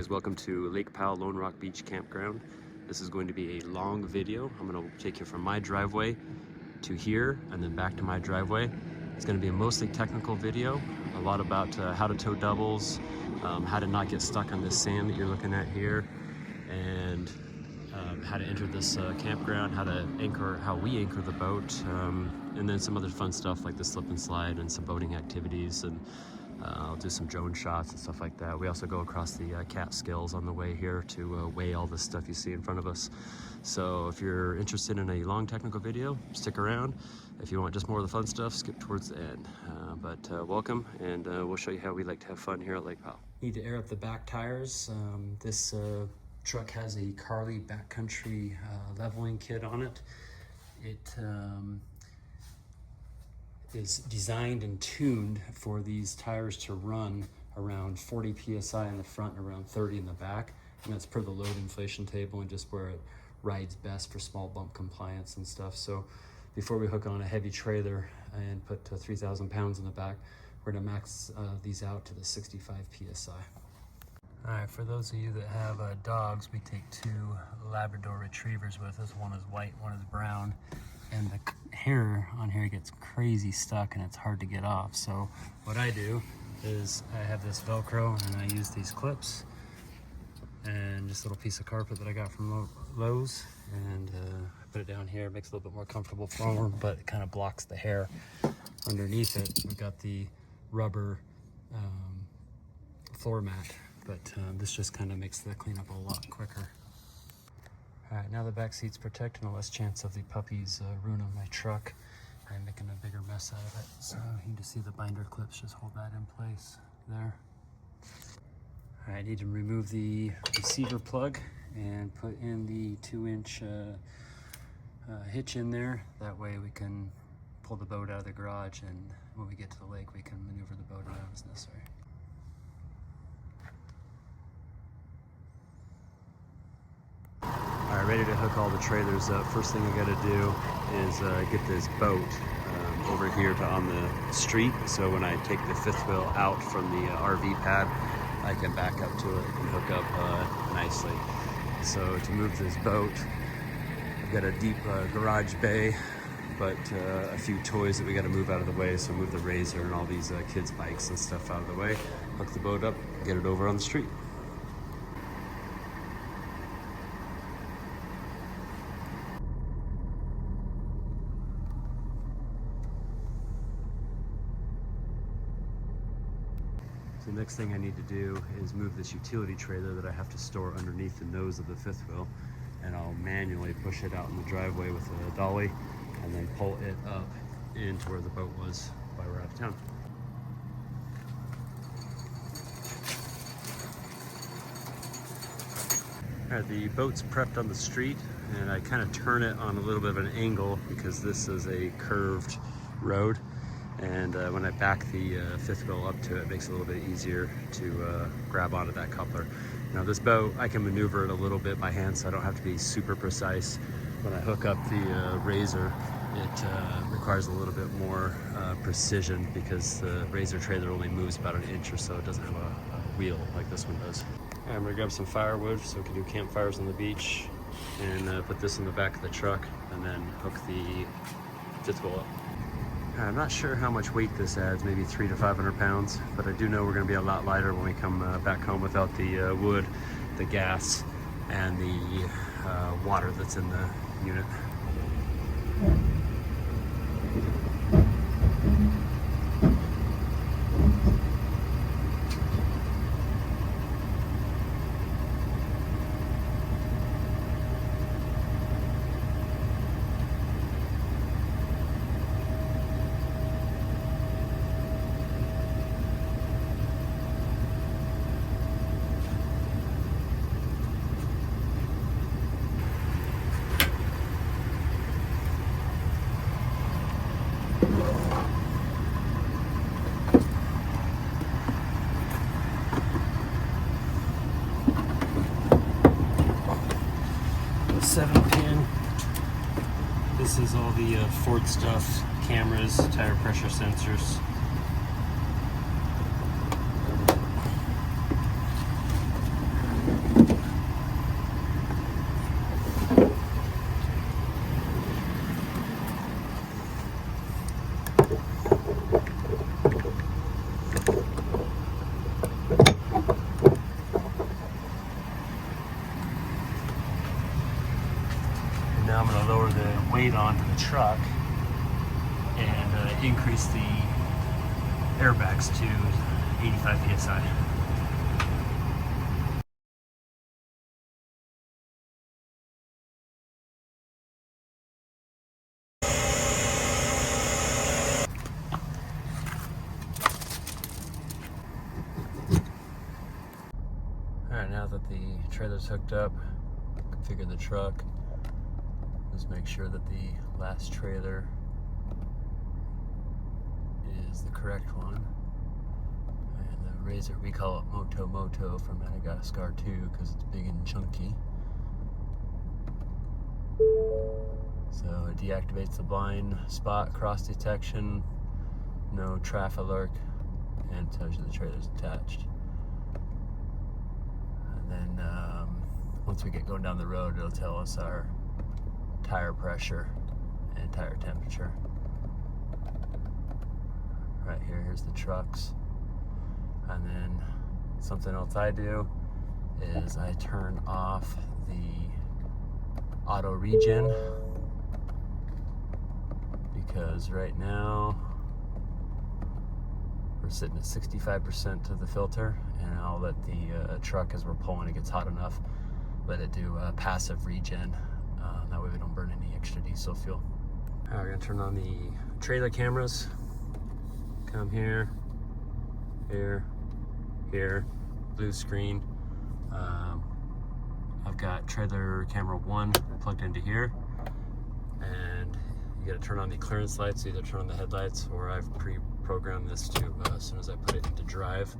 guys, welcome to Lake Powell, Lone Rock Beach Campground. This is going to be a long video. I'm going to take you from my driveway to here and then back to my driveway. It's going to be a mostly technical video, a lot about how to tow doubles, how to not get stuck on this sand that you're looking at here, and how to enter this campground, how we anchor the boat, and then some other fun stuff like the slip and slide and some boating activities, and I'll do some drone shots and stuff like that. We also go across the Catskills on the way here to weigh all the stuff you see in front of us. So if you're interested in a long technical video, stick around. If you want just more of the fun stuff, skip towards the end. Welcome, and we'll show you how we like to have fun here at Lake Powell. Need to air up the back tires. This truck has a Carly backcountry leveling kit on it. It is designed and tuned for these tires to run around 40 psi in the front and around 30 in the back, and that's per the load inflation table and just where it rides best for small bump compliance and stuff. So before we hook on a heavy trailer and put 3,000 pounds in the back, we're gonna max these out to the 65 psi. All right, for those of you that have dogs, we take two Labrador retrievers with us. One is white, one is brown, and the hair on here gets crazy stuck and it's hard to get off. So what I do is I have this Velcro and I use these clips and this little piece of carpet that I got from Lowe's, and I put it down here. It makes it a little bit more comfortable for them, but it kind of blocks the hair. Underneath it, we got the rubber floor mat, but this just kind of makes the cleanup a lot quicker. All right, now the back seat's protected, and less chance of the puppies ruining my truck and making a bigger mess out of it. So you can just see the binder clips just hold that in place there. All right, I need to remove the receiver plug and put in the 2-inch hitch in there. That way we can pull the boat out of the garage, and when we get to the lake, we can maneuver the boat around as necessary. All right, ready to hook all the trailers up. First thing I gotta do is get this boat over here to on the street, so when I take the fifth wheel out from the RV pad, I can back up to it and hook up nicely. So to move this boat, I've got a deep garage bay, but a few toys that we gotta move out of the way, so move the RZR and all these kids' bikes and stuff out of the way, hook the boat up, get it over on the street. The next thing I need to do is move this utility trailer that I have to store underneath the nose of the fifth wheel, and I'll manually push it out in the driveway with a dolly and then pull it up into where the boat was while we're out of town. All right, the boat's prepped on the street, and I kind of turn it on a little bit of an angle because this is a curved road. And when I back the fifth wheel up to it, it makes it a little bit easier to grab onto that coupler. Now this boat, I can maneuver it a little bit by hand, so I don't have to be super precise. When I hook up the RZR, it requires a little bit more precision because the RZR trailer only moves about an inch or so. It doesn't have a wheel like this one does. Right, I'm gonna grab some firewood so we can do campfires on the beach, and put this in the back of the truck, and then hook the fifth wheel up. I'm not sure how much weight this adds, maybe 300 to 500 pounds, but I do know we're going to be a lot lighter when we come back home without the wood, the gas, and the water that's in the unit. The 7-pin. This is all the Ford stuff, cameras, tire pressure sensors. now I'm going to lower the weight onto the truck and increase the airbags to 85 psi. Alright, now that the trailer's hooked up, configure the truck. Just make sure that the last trailer is the correct one. And the Razor, we call it Moto from Madagascar too, because it's big and chunky. So it deactivates the blind spot cross detection, no traffic alert, and tells you the trailer's attached. And then once we get going down the road, it'll tell us our tire pressure and tire temperature. Right here, here's the trucks. And then something else I do is I turn off the auto regen, because right now we're sitting at 65% to the filter, and I'll let the truck, as we're pulling, it gets hot enough, let it do passive regen. That way we don't burn any extra diesel fuel. All right, we're gonna turn on the trailer cameras. Come here, here, here, blue screen. I've got trailer camera 1 plugged into here, and you gotta turn on the clearance lights, either turn on the headlights, or I've pre-programmed this to, as soon as I put it into drive,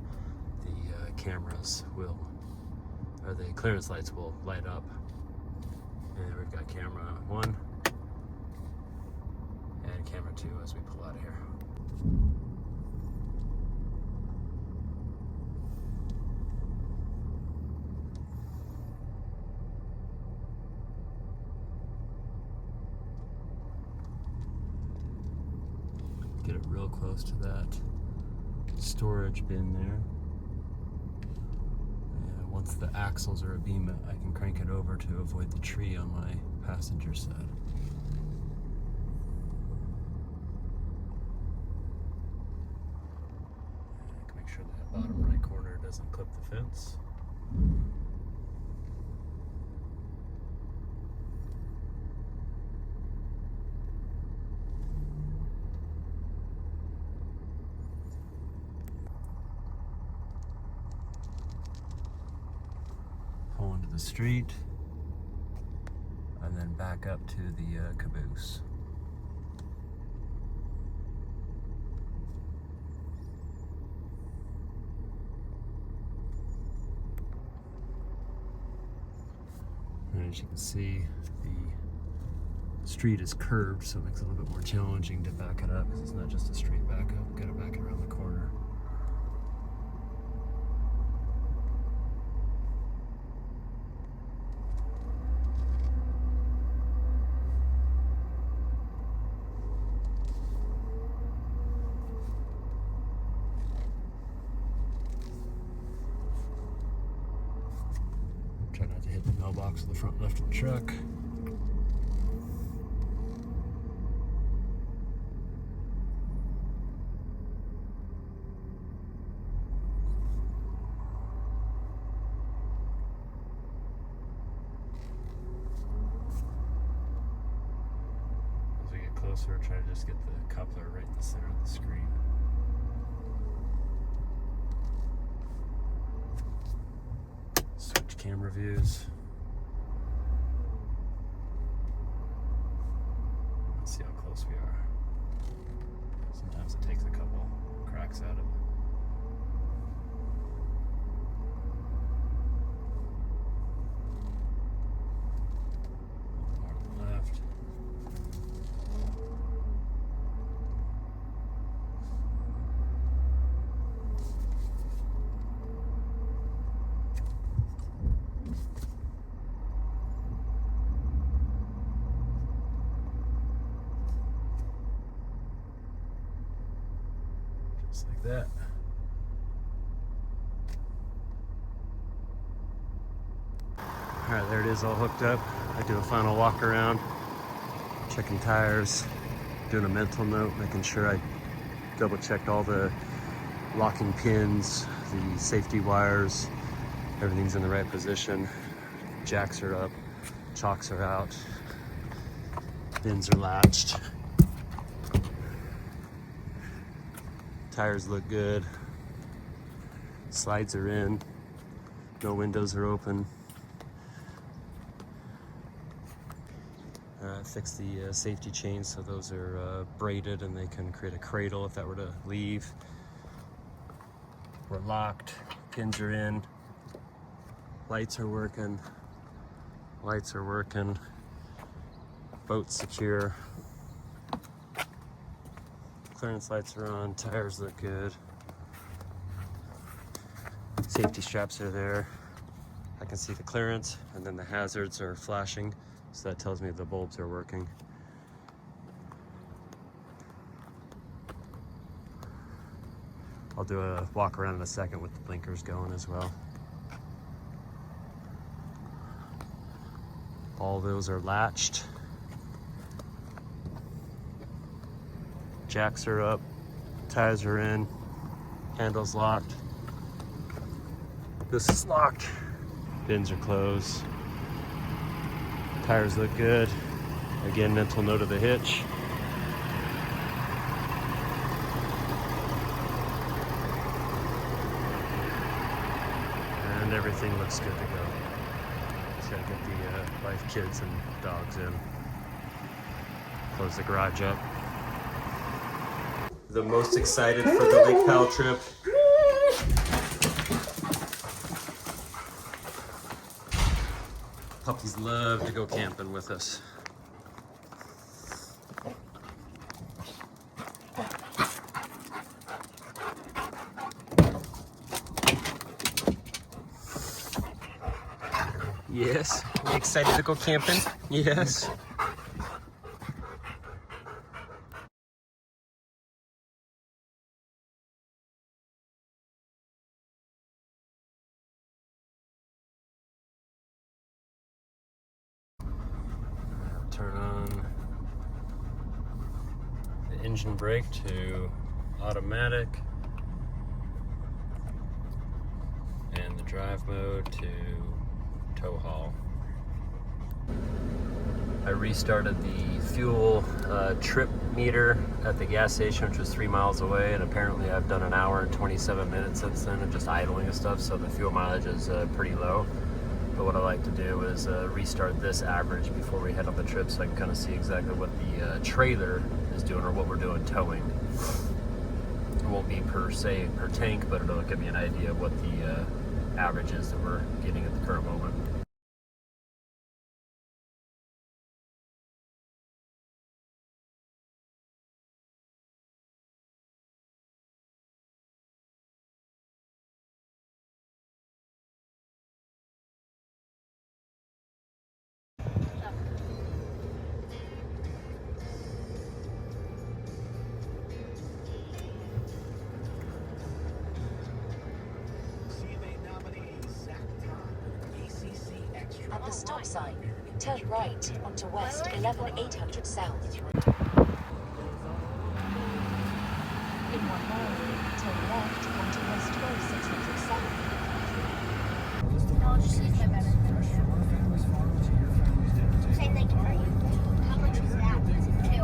the cameras will, or the clearance lights will light up. And we've got camera 1 and camera 2 as we pull out of here. Get it real close to that storage bin there. And once the axles are abeam, I can crank it over to avoid the tree on my passenger side. Make sure that bottom right corner doesn't clip the fence. Pull into the street, and then back up to the caboose. And as you can see, the street is curved, so it makes it a little bit more challenging to back it up, because it's not just a straight back up, gotta back it around the corner. Try not to hit the mailbox in the front left of the truck. As we get closer, try to just get the coupler right in the center of the screen. Switch camera views. Let's see how close we are. Sometimes it takes a couple cracks out of it. More to the left. Just like that. All right, there it is, all hooked up. I do a final walk around. checking tires, doing a mental note, making sure I double checked all the locking pins, the safety wires, everything's in the right position. Jacks are up, chocks are out, bins are latched. Tires look good. Slides are in. No windows are open. Fix the safety chains so those are braided and they can create a cradle if that were to leave. We're locked. Pins are in. Lights are working. Lights are working. Boat's secure. Clearance lights are on. Tires look good. Safety straps are there. I can see the clearance, and then the hazards are flashing, so that tells me the bulbs are working. I'll do a walk around in a second with the blinkers going as well. All those are latched. Jacks are up, tires are in, handles locked. This is locked. Bins are closed. Tires look good. Again, mental note of the hitch. And everything looks good to go. Just gotta get the wife, kids, and dogs in. Close the garage up. The most excited for the Lake Powell trip. Puppies love to go camping with us. Yes, you excited to go camping? Yes. Turn on the engine brake to automatic and the drive mode to tow haul. I restarted the fuel trip meter at the gas station, which was 3 miles away, and apparently I've done an hour and 27 minutes since then of just idling and stuff, so the fuel mileage is pretty low. But what I like to do is restart this average before we head on the trip so I can kind of see exactly what the trailer is doing or what we're doing towing. It won't be per tank, but it'll give me an idea of what the average is that we're getting at the current moment. At the stop sign, turn right onto West 11800 South. In 1 mile, turn left onto West 12600 South. I'll just leave my better. Same thing for you. How much is that? 2.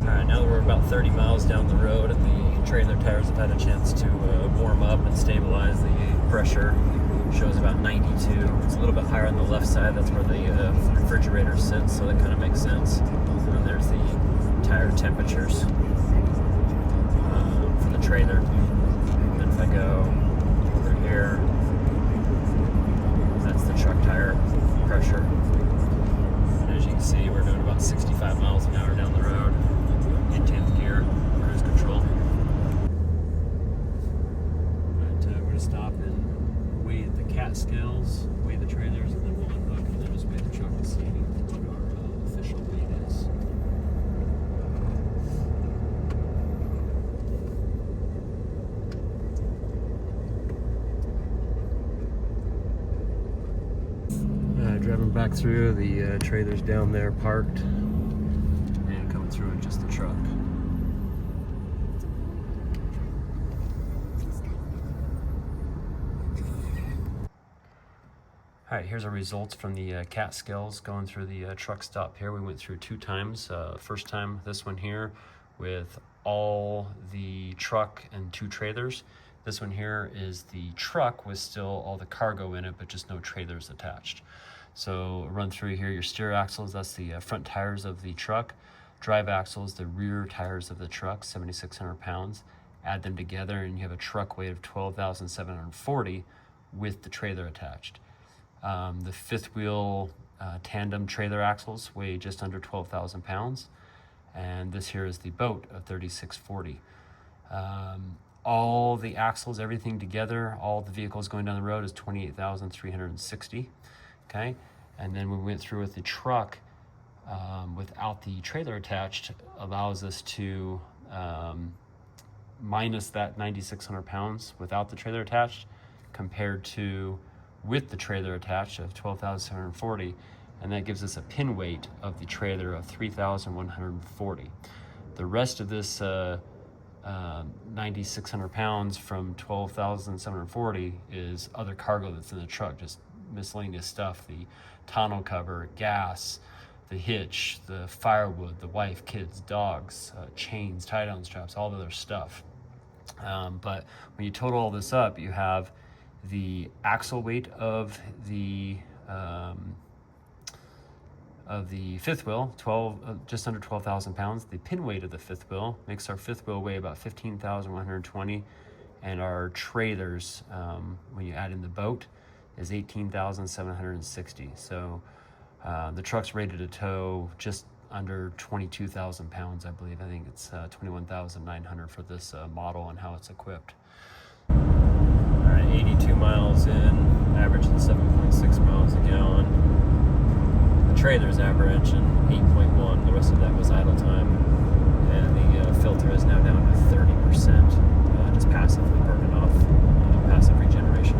Alright, now that we're about 30 miles down the road and the trailer tires have had a chance to warm up and stabilize, the pressure shows about 92. It's a little bit higher on the left side. That's where the refrigerator sits, so that kind of makes sense. And then there's the tire temperatures for the trailer. And then if I go over here, that's the truck tire pressure. And as you can see, we're doing about 65 miles an hour down the road in 10th gear, cruise control. But we're going to stop and weigh the Catskills, weigh the trailers, and then we'll unhook and then just weigh the truck to see what our official weight is. Driving back through, the trailer's down there parked. just the truck. All right, here's our results from the Catskills going through the truck stop here. We went through 2 times. First time, this one here with all the truck and 2 trailers. This one here is the truck with still all the cargo in it, but just no trailers attached. So run through here, your steer axles, that's the front tires of the truck. Drive axles, the rear tires of the truck, 7,600 pounds. Add them together and you have a truck weight of 12,740 with the trailer attached. The 5th wheel tandem trailer axles weigh just under 12,000 pounds. And this here is the boat of 3,640. All the axles, everything together, all the vehicles going down the road is 28,360. Okay, and then we went through with the truck without the trailer attached, allows us to minus that 9,600 pounds without the trailer attached compared to with the trailer attached of 12,740, and that gives us a pin weight of the trailer of 3,140. The rest of this 9,600 pounds from 12,740 is other cargo that's in the truck, just miscellaneous stuff, the tonneau cover, gas, the hitch, the firewood, the wife, kids, dogs, chains, tie-down straps, all the other stuff. But when you total all this up, you have the axle weight of the 5th wheel, just under 12,000 pounds. The pin weight of the 5th wheel makes our 5th wheel weigh about 15,120, and our trailers, when you add in the boat, is 18,760. So the truck's rated to tow just under 22,000 pounds, I believe. I think it's 21,900 for this model and how it's equipped. All right, 82 miles in, averaging 7.6 miles a gallon. The trailer's averaging 8.1. The rest of that was idle time, and the filter is now down to 30%, just passively burning off, passive regeneration.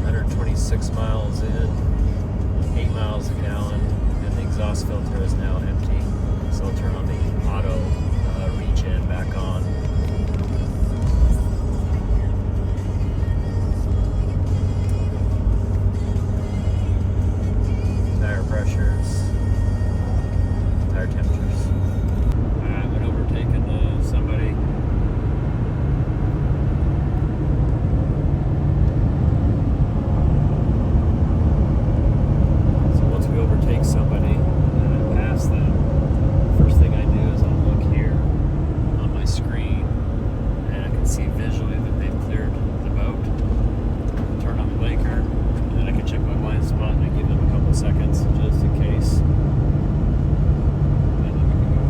126 miles in, 8 miles a gallon, and the exhaust filter is now empty. So I'll turn on the auto regen back on. Tire pressures, tire temperatures. I've been overtaking somebody. Overtake somebody and I pass them, first thing I do is I'll look here on my screen and I can see visually that they've cleared the boat, turn on the blinker, and then I can check my blind spot and I give them a couple seconds just in case, and then we can go.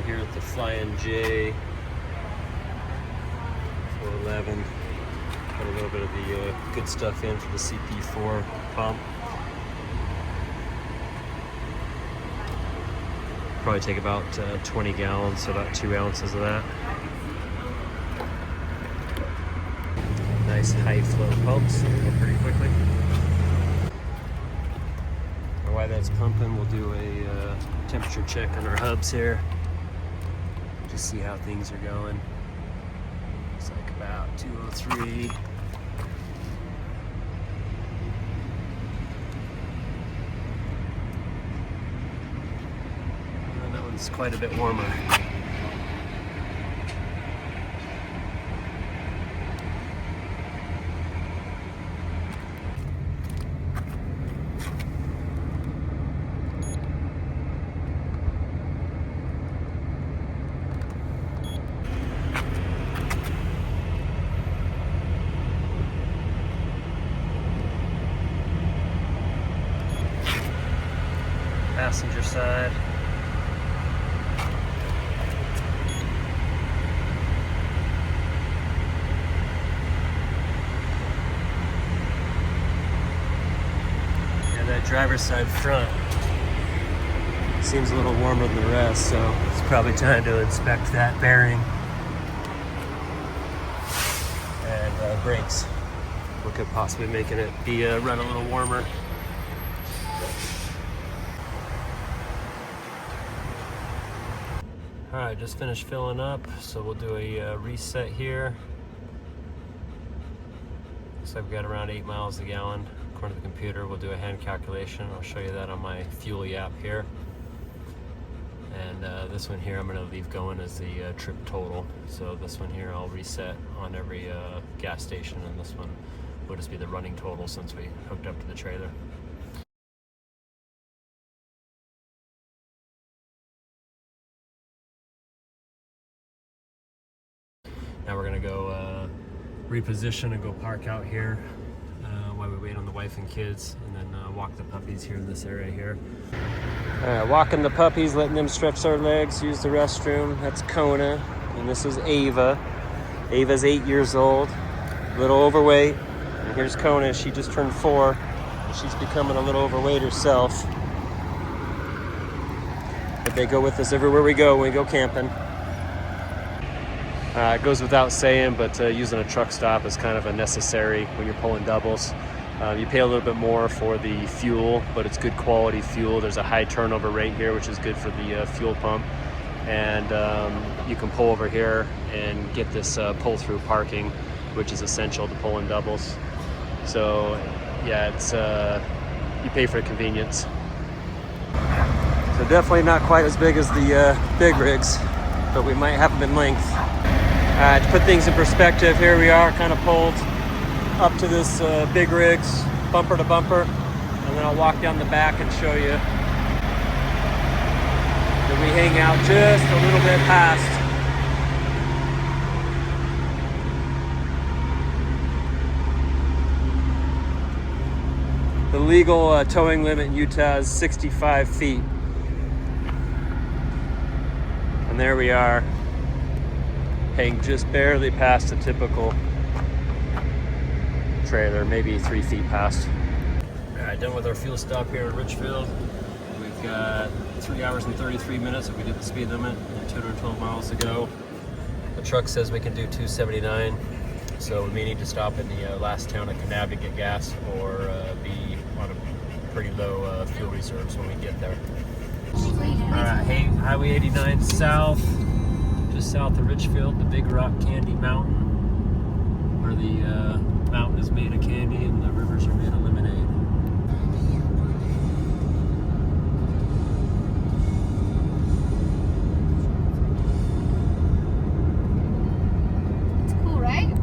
Here at the Flying J 411, got a little bit of the good stuff in for the CP4 pump. Probably take about 20 gallons, so about 2 ounces of that. Nice high flow pumps, go pretty quickly. While that's pumping, we'll do a temperature check on our hubs here. Just see how things are going. Looks like about 203. And that one's quite a bit warmer. Passenger side. Yeah, that driver's side front. Seems a little warmer than the rest, so it's probably time to inspect that bearing. And brakes. What could possibly making it be run a little warmer? All right, just finished filling up, so we'll do a reset here. So I've got around 8 miles a gallon. According to the computer, we'll do a hand calculation. I'll show you that on my Fuel app here. And this one here I'm going to leave going as the trip total. So this one here I'll reset on every gas station, and this one will just be the running total since we hooked up to the trailer. Now we're going to go reposition and go park out here while we wait on the wife and kids, and then walk the puppies here in this area here. Walking the puppies, letting them stretch their legs, use the restroom. That's Kona, and this is Ava. Ava's 8 years old, a little overweight. And here's Kona, she just turned 4. And she's becoming a little overweight herself. But they go with us everywhere we go when we go camping. It goes without saying, but using a truck stop is kind of a necessary when you're pulling doubles. You pay a little bit more for the fuel, but it's good quality fuel. There's a high turnover rate here, which is good for the fuel pump. And you can pull over here and get this pull-through parking, which is essential to pulling doubles. So yeah, it's you pay for convenience. So definitely not quite as big as the big rigs, but we might have them in length. To put things in perspective, here we are kind of pulled up to this big rigs, bumper to bumper, and then I'll walk down the back and show you. Then we hang out just a little bit past. The legal towing limit in Utah is 65 feet. And there we are, hang just barely past the typical trailer, maybe 3 feet past. All right, done with our fuel stop here in Richfield. We've got 3 hours and 33 minutes if we did the speed limit and 212 miles to go. The truck says we can do 279, so we may need to stop in the last town of Kanab to get gas, or be on a pretty low fuel reserves when we get there. All right, hey, Highway 89 south, just south of Richfield, the Big Rock Candy Mountain, where the mountain is made of candy and the rivers are made of lemonade. It's cool, right?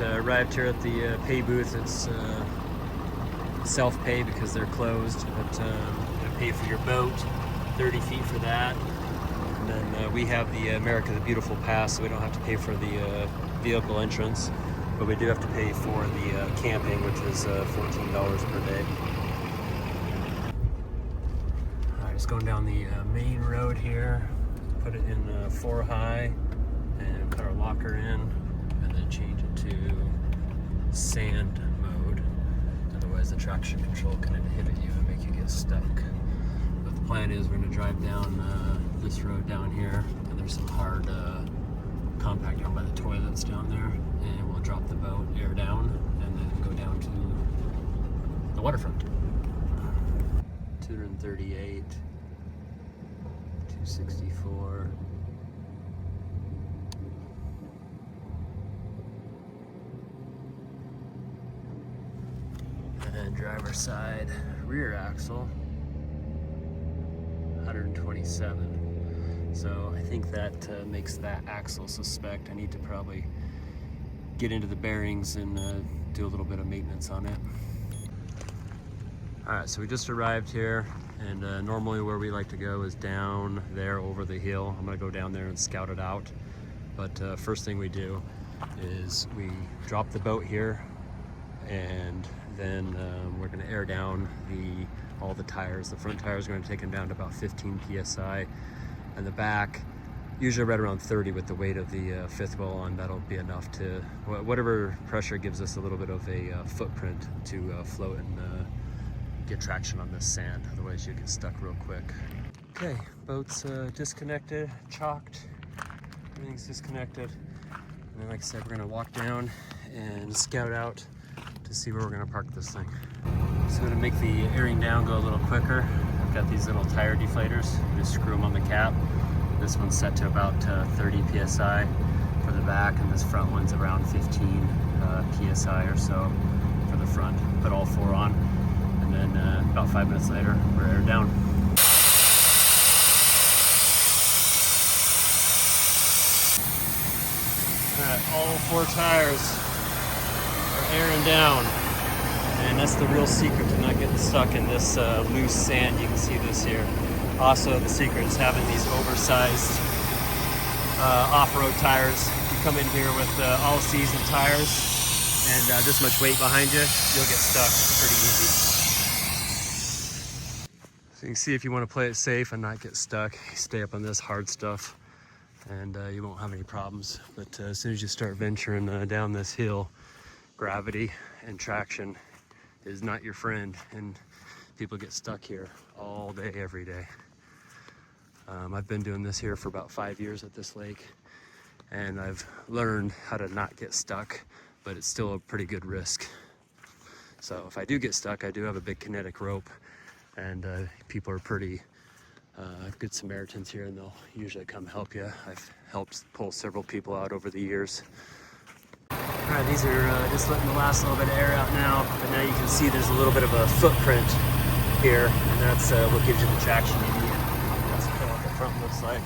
Arrived here at the pay booth. It's self-pay because they're closed, but you pay for your boat, 30 feet for that. And then we have the America the Beautiful Pass, so we don't have to pay for the vehicle entrance, but we do have to pay for the camping, which is $14 per day. All right, just going down the main road here, put it in 4 high, and put our locker in, and then change it to sand mode. Otherwise the traction control can inhibit you and make you get stuck. But the plan is we're going to drive down this road down here, and there's some hard compact down by the toilets down there, and we'll drop the boat, air down, and then go down to the waterfront. 238, 264. And driver's side rear axle, 127. So I think that makes that axle suspect. I need to probably get into the bearings and do a little bit of maintenance on it. All right, so we just arrived here, And normally where we like to go is down there over the hill. I'm gonna go down there and scout it out. But first thing we do is we drop the boat here, and then we're gonna air down all the tires. The front tires are gonna take them down to about 15 PSI, and the back, usually right around 30 with the weight of the fifth wheel on. That'll be enough to, whatever pressure gives us a little bit of a footprint to float and get traction on this sand. Otherwise you get stuck real quick. Okay, boat's disconnected, chalked, everything's disconnected. And then, like I said, we're gonna walk down and scout out to see where we're gonna park this thing. So to make the airing down go a little quicker, I've got these little tire deflators. Just screw them on the cap. This one's set to about 30 PSI for the back, and this front one's around 15 PSI or so for the front. Put all four on, and then about 5 minutes later, we're aired down. Alright, all four tires are airing down. And that's the real secret to not getting stuck in this loose sand. You can see this here. Also, the secret is having these oversized off-road tires. You come in here with all-season tires and this much weight behind you, you'll get stuck pretty easy. So you can see, if you want to play it safe and not get stuck, stay up on this hard stuff, and you won't have any problems. But as soon as you start venturing down this hill, gravity and traction is not your friend, and people get stuck here all day, every day. I've been doing this here for about 5 years at this lake, and I've learned how to not get stuck, but it's still a pretty good risk. So if I do get stuck, I do have a big kinetic rope, and people are pretty good Samaritans here, and they'll usually come help you. I've helped pull several people out over the years. All right, these are just letting the last little bit of air out now, but now you can see there's a little bit of a footprint here, and that's what gives you the traction you need. That's kind of what the front looks like.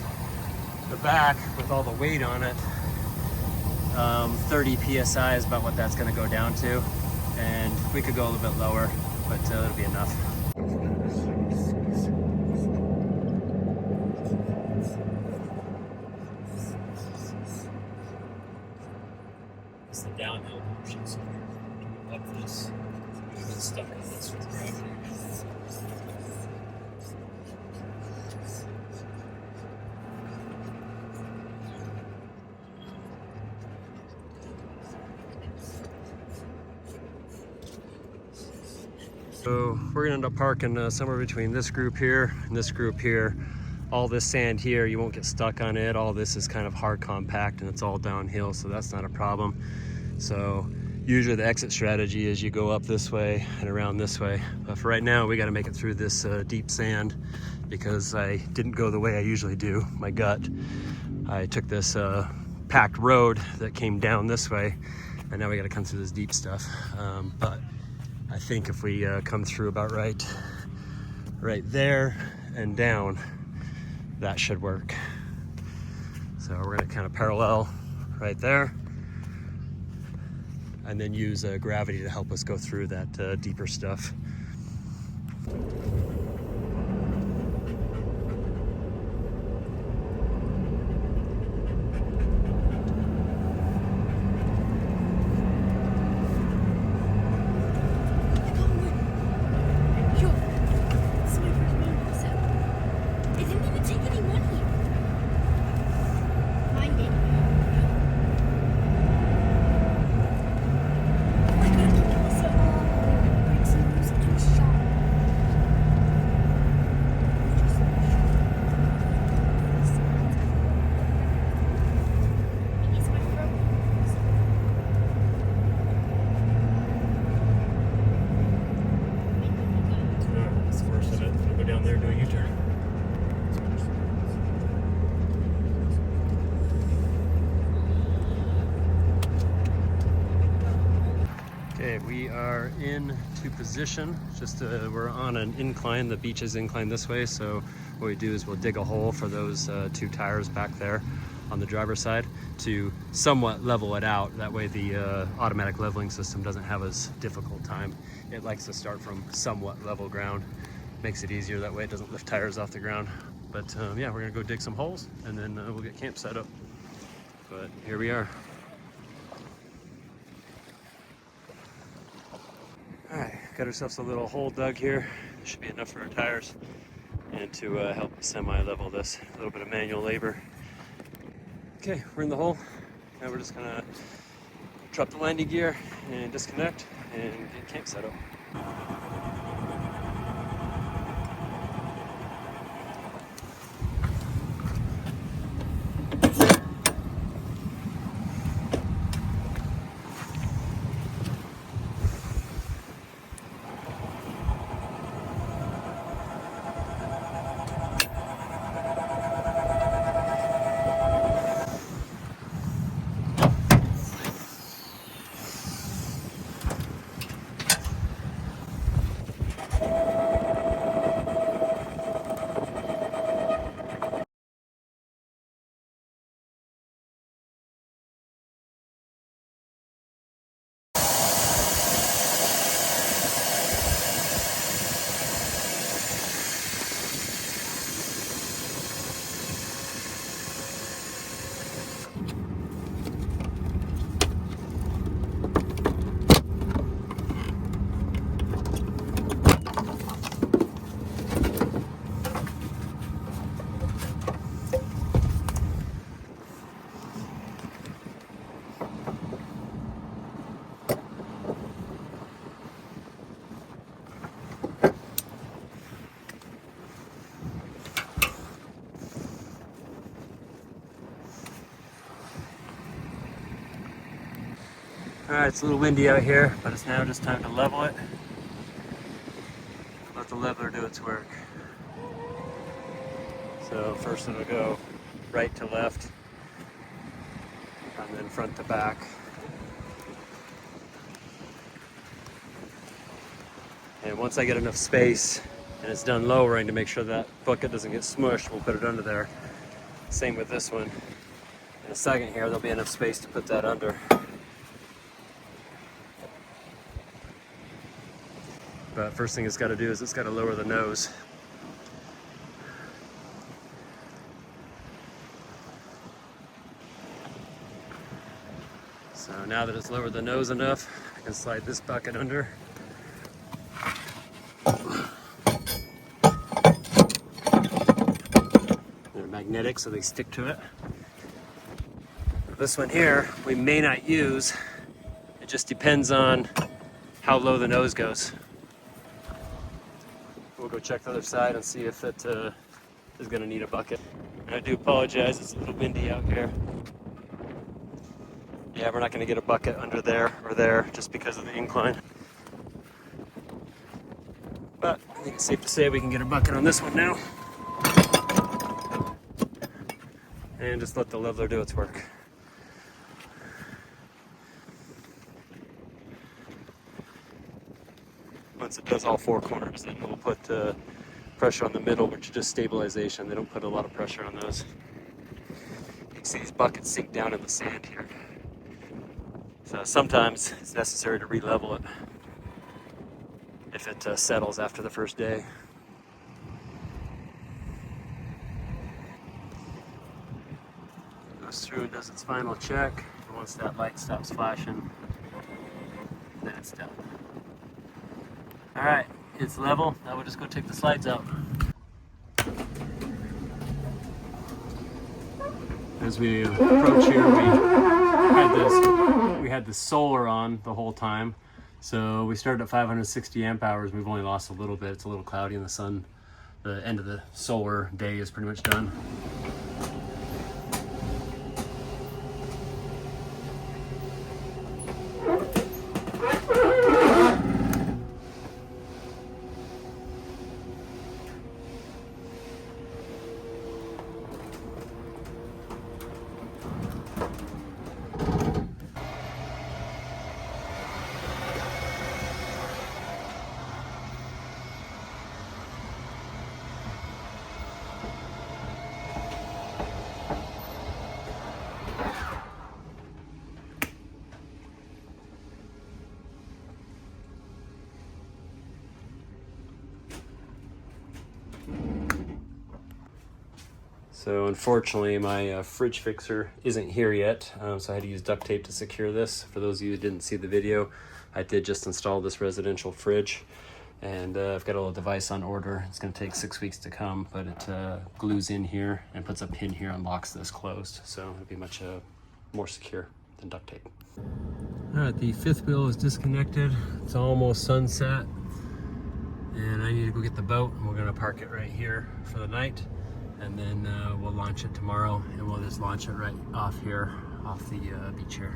The back, with all the weight on it, 30 PSI is about what that's going to go down to, and we could go a little bit lower, but it'll be enough. It's the downhill portion, so we're doing up this, we get stuck in this with gravity. So we're gonna end up parking somewhere between this group here and this group here. All this sand here, you won't get stuck on it. All this is kind of hard compact, and it's all downhill, so that's not a problem. So usually the exit strategy is you go up this way and around this way. But for right now, we got to make it through this deep sand, because I didn't go the way I usually do, my gut. I took this packed road that came down this way, and now we got to come through this deep stuff. But I think if we come through about right there and down, that should work. So we're gonna kind of parallel right there, and then use gravity to help us go through that deeper stuff. We are into position. Just we're on an incline. The beach is inclined this way, so what we do is we'll dig a hole for those two tires back there on the driver's side to somewhat level it out. That way the automatic leveling system doesn't have as difficult time. It likes to start from somewhat level ground, Makes it easier, that way it doesn't lift tires off the ground. But yeah, we're gonna go dig some holes and then we'll get camp set up. But here we are. All right, got ourselves a little hole dug here. Should be enough for our tires and to help semi-level this. A little bit of manual labor. Okay, we're in the hole. Now we're just gonna drop the landing gear and disconnect and get camp set up. All right, it's a little windy out here, but it's now just time to level it. Let the leveler do its work. So first it'll go right to left, and then front to back. And once I get enough space and it's done lowering to make sure that bucket doesn't get smushed, we'll put it under there. Same with this one. In a second here, there'll be enough space to put that under. But first thing it's got to do is it's got to lower the nose. So now that it's lowered the nose enough, I can slide this bucket under. They're magnetic, so they stick to it. This one here, we may not use. It just depends on how low the nose goes. We'll go check the other side and see if it is going to need a bucket. And I do apologize, it's a little windy out here. Yeah, we're not going to get a bucket under there or there just because of the incline. But I think it's safe to say we can get a bucket on this one now. And just let the leveler do its work. Once it does all four corners, then we'll put pressure on the middle, which is just stabilization. They don't put a lot of pressure on those. You can see these buckets sink down in the sand here. So sometimes it's necessary to re-level it if it settles after the first day. Goes through and does its final check. And once that light stops flashing, then it's done. All right, it's level. Now we'll just go take the slides out. As we approach here, we had this solar on the whole time. So we started at 560 amp hours. We've only lost a little bit. It's a little cloudy in the sun. The end of the solar day is pretty much done. So unfortunately my fridge fixer isn't here yet, so I had to use duct tape to secure this. For those of you who didn't see the video, I did just install this residential fridge, and I've got a little device on order. It's going to take 6 weeks to come, but it glues in here and puts a pin here and locks this closed, so it'll be much more secure than duct tape. All right, the fifth wheel is disconnected. It's almost sunset, and I need to go get the boat, and we're going to park it right here for the night, and then we'll launch it tomorrow, and we'll just launch it right off here, off the beach here.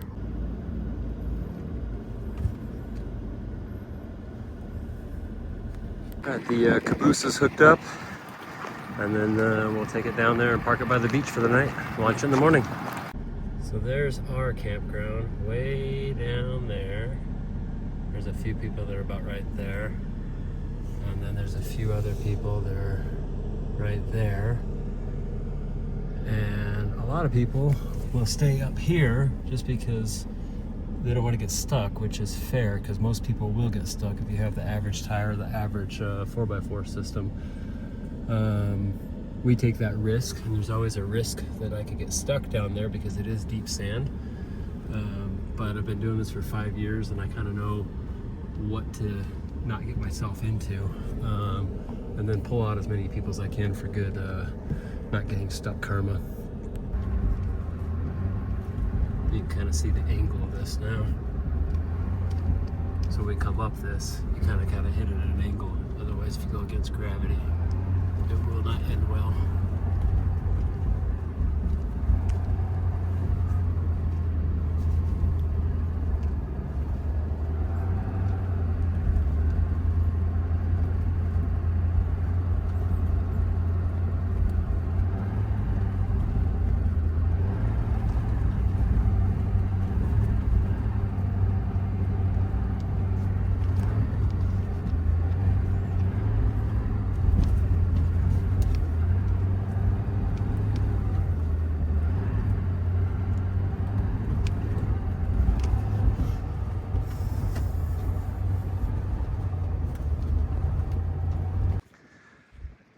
Got the caboose is hooked up, and then we'll take it down there and park it by the beach for the night. Launch in the morning. So there's our campground, way down there. There's a few people that are about right there, and then there's a few other people that are right there. And a lot of people will stay up here just because they don't want to get stuck, which is fair, because most people will get stuck if you have the average tire, the average 4x4 system. We take that risk, and there's always a risk that I could get stuck down there because it is deep sand. But I've been doing this for 5 years, and I kind of know what to not get myself into, and then pull out as many people as I can for good not getting stuck karma. You can kind of see the angle of this now. So when we come up this, you kind of hit it at an angle. Otherwise, if you go against gravity, it will not end well.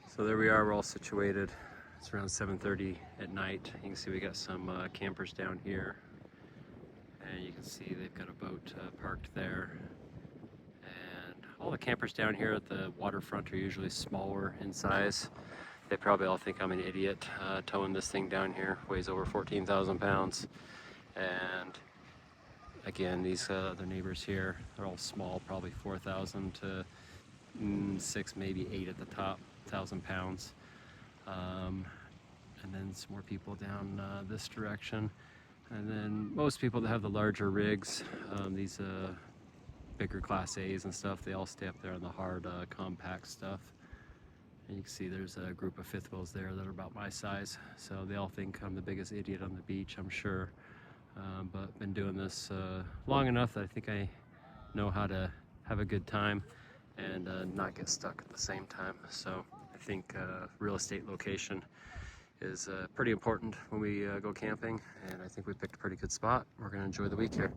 So there we are, we're all situated. It's around 7:30 at night. You can see we got some campers down here. And you can see they've got a boat parked there. And all the campers down here at the waterfront are usually smaller in size. They probably all think I'm an idiot towing this thing down here. Weighs over 14,000 pounds. And again, these other neighbors here, they're all small, probably 4,000 to 6, maybe 8 at the top. 1,000 pounds, and then some more people down this direction, and then most people that have the larger rigs, these bigger class A's and stuff, they all stay up there on the hard compact stuff. And you can see there's a group of fifth wheels there that are about my size, so they all think I'm the biggest idiot on the beach, I'm sure, but been doing this long enough that I think I know how to have a good time and not get stuck at the same time. So I think real estate location is pretty important when we go camping, and I think we picked a pretty good spot. We're going to enjoy the week here.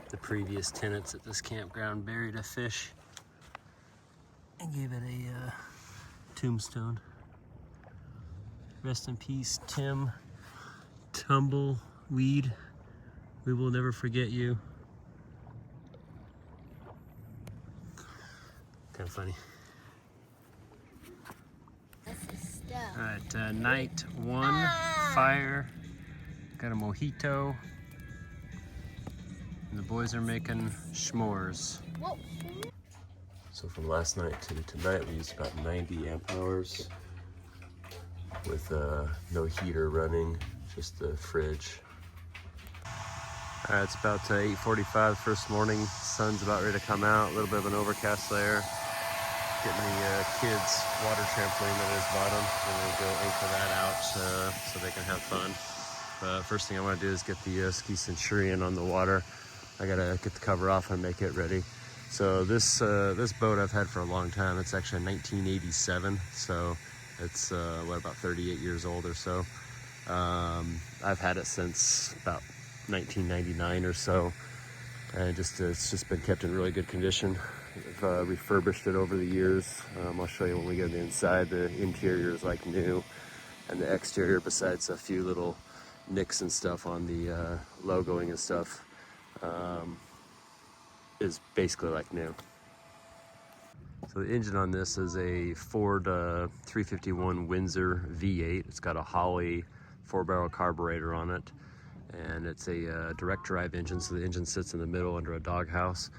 The previous tenants at this campground buried a fish and gave it a tombstone. Rest in peace, Tim Tumbleweed. We will never forget you. Kind of funny. All right, night one, fire. Got a mojito. And the boys are making s'mores. Whoa. So from last night to tonight, we used about 90 amp hours with no heater running, just the fridge. All right, it's about 8:45 first morning. Sun's about ready to come out. A little bit of an overcast layer. Getting the kids' water trampoline that is bottom, and then go anchor that out so they can have fun. But first thing I want to do is get the Ski Centurion on the water. I gotta get the cover off and make it ready. So this boat I've had for a long time. It's actually a 1987, so it's about 38 years old or so. I've had it since about 1999 or so. and it's just been kept in really good condition. I've refurbished it over the years. I'll show you when we get inside. The interior is like new, and the exterior, besides a few little nicks and stuff on the logoing and stuff, is basically like new. So the engine on this is a Ford 351 Windsor V8. It's got a Holley 4-barrel carburetor on it, and it's a direct drive engine, so the engine sits in the middle under a doghouse,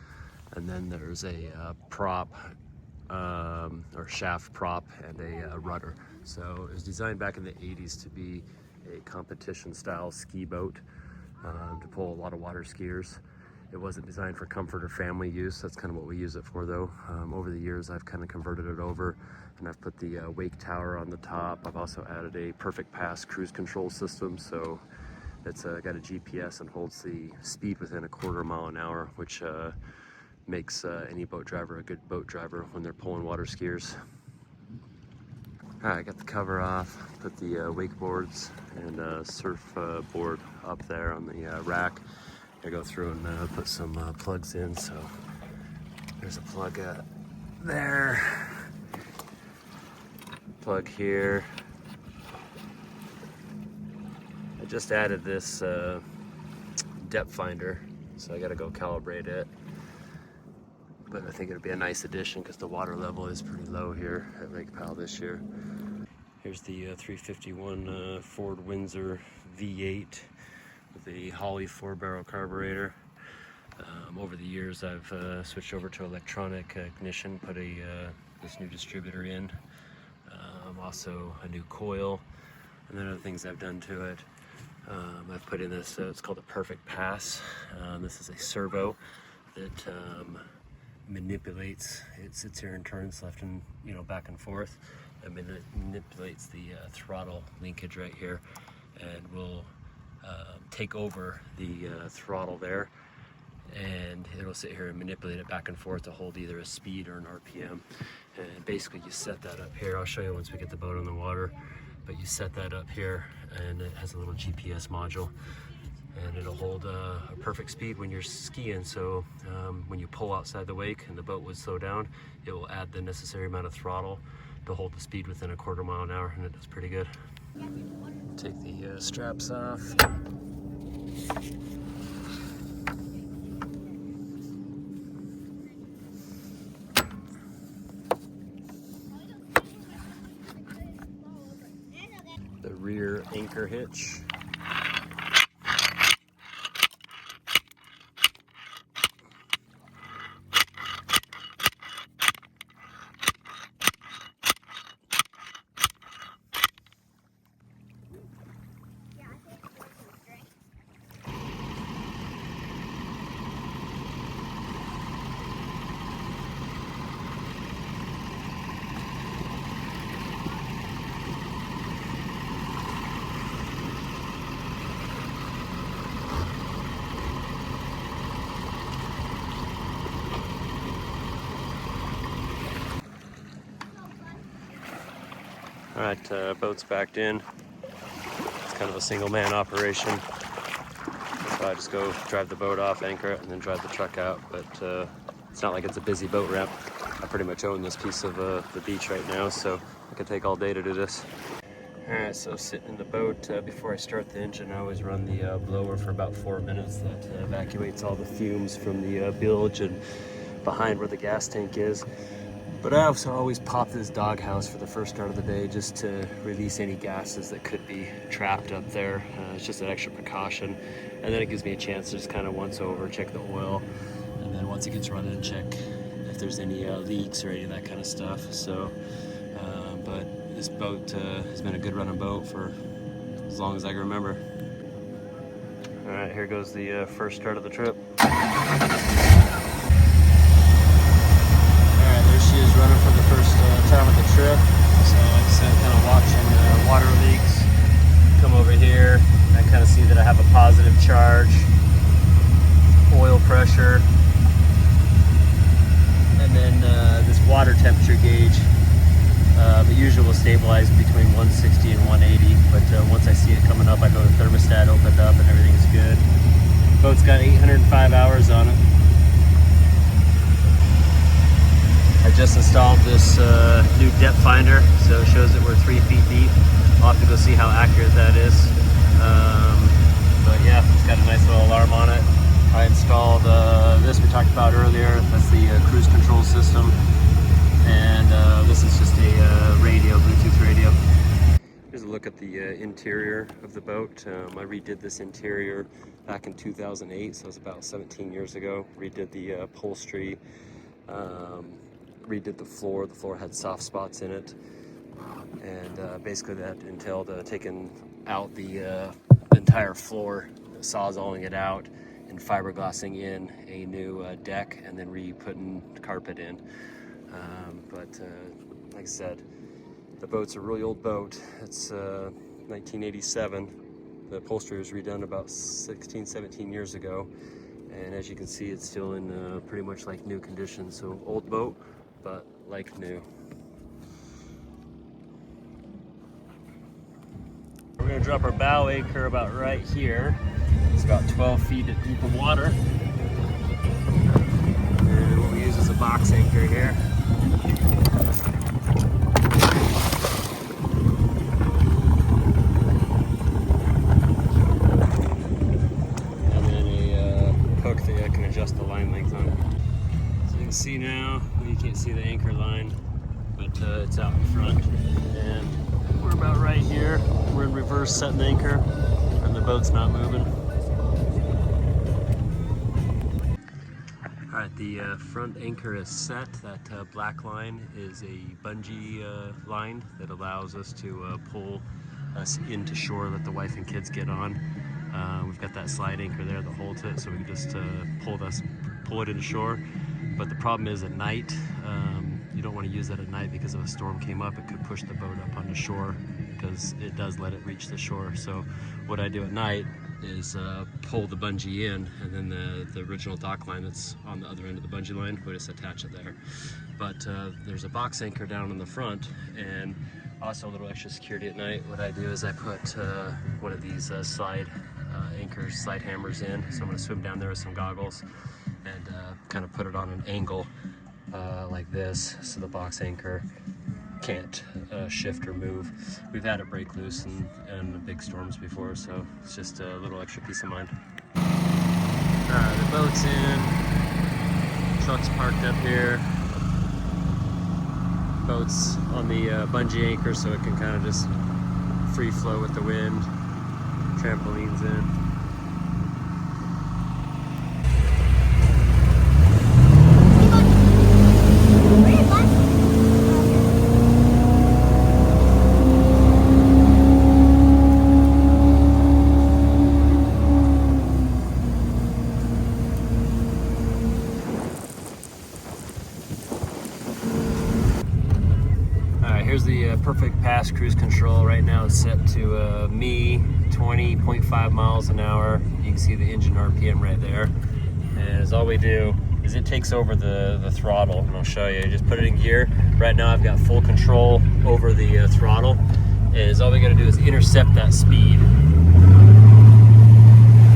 and then there's a prop or shaft prop and a rudder. So it was designed back in the 80s to be a competition style ski boat to pull a lot of water skiers. It wasn't designed for comfort or family use. That's kind of what we use it for, though. Over the years, I've kind of converted it over, and I've put the wake tower on the top. I've also added a Perfect Pass cruise control system, so it's got a GPS and holds the speed within a 1/4 mile an hour, which makes any boat driver a good boat driver when they're pulling water skiers. All right, I got the cover off, put the wakeboards and surf board up there on the rack. I go through and put some plugs in. So there's a plug there, plug here. I just added this depth finder, so I got to go calibrate it. But I think it'll be a nice addition because the water level is pretty low here at Lake Powell this year. Here's the 351 Ford Windsor V8 with a Holley 4-barrel carburetor. Over the years, I've switched over to electronic ignition, put this new distributor in, also a new coil, and then other things I've done to it. I've put in this, it's called a Perfect Pass. This is a servo that manipulates, it sits here and turns left and back and forth, and manipulates the throttle linkage right here, and will take over the throttle there, and it'll sit here and manipulate it back and forth to hold either a speed or an RPM. And basically you set that up here. I'll show you once we get the boat on the water, but you set that up here, and it has a little GPS module, and it'll hold a perfect speed when you're skiing. So when you pull outside the wake and the boat would slow down, it will add the necessary amount of throttle to hold the speed within a 1/4 mile an hour, and it does pretty good. Take the straps off. The rear anchor hitch. All right, boat's backed in. It's kind of a single man operation. So I just go drive the boat off, anchor it, and then drive the truck out. But it's not like it's a busy boat ramp. I pretty much own this piece of the beach right now, so I could take all day to do this. All right, so sitting in the boat, before I start the engine, I always run the blower for about 4 minutes. That evacuates all the fumes from the bilge and behind where the gas tank is. But I also always pop this doghouse for the first start of the day just to release any gases that could be trapped up there. It's just an extra precaution. And then it gives me a chance to just kind of once over, check the oil. And then once it gets running, check if there's any leaks or any of that kind of stuff. So, but this boat has been a good running boat for as long as I can remember. All right, here goes the first start of the trip. Running for the first time of the trip, so like I said, kind of watching water leaks. Come over here, I kind of see that I have a positive charge, oil pressure, and then this water temperature gauge. The usual will stabilize between 160 and 180, but once I see it coming up, I go to the thermostat, opened up, and everything's good. Boat's got 805 hours on it. I just installed this new depth finder, so it shows that we're 3 feet deep. I'll have to go see how accurate that is. But yeah, it's got a nice little alarm on it. I installed this we talked about earlier. That's the cruise control system. And this is just a radio, Bluetooth radio. Here's a look at the interior of the boat. I redid this interior back in 2008, so it was about 17 years ago. Redid the upholstery, redid the floor. The floor had soft spots in it. And basically that entailed taking out the entire floor, sawzalling it out, and fiberglassing in a new deck, and then re-putting carpet in. Like I said, the boat's a really old boat. It's 1987. The upholstery was redone about 16, 17 years ago. And as you can see, it's still in pretty much like new condition. So old boat, but like new. We're gonna drop our bow anchor about right here. It's about 12 feet deep of water. And what we use is a box anchor here. And then a hook that I can adjust the line length on. So you can see now, well, you can't see the anchor line, but it's out in front. And we're about right here. We're in reverse setting anchor, and the boat's not moving. All right, the front anchor is set. That black line is a bungee line that allows us to pull us into shore, let the wife and kids get on. We've got that slide anchor there that holds it, so we can just pull it into shore. But the problem is at night, you don't want to use that at night, because if a storm came up, it could push the boat up onto shore, because it does let it reach the shore. So what I do at night is pull the bungee in, and then the original dock line that's on the other end of the bungee line, we just attach it there. But there's a box anchor down in the front, and also a little extra security at night. What I do is I put one of these slide anchors, slide hammers in. So I'm going to swim down there with some goggles and kind of put it on an angle like this, so the box anchor can't shift or move. We've had it break loose in the big storms before, so it's just a little extra peace of mind. The boat's in, truck's parked up here. Boat's on the bungee anchor, so it can kind of just free flow with the wind. Trampoline's in. Here's the perfect pass cruise control. Right now it's set to me 20.5 miles an hour. You can see the engine RPM right there. And as all we do is it takes over the throttle, and I'll show you. Just put it in gear. Right now I've got full control over the throttle. Is all we got to do is intercept that speed.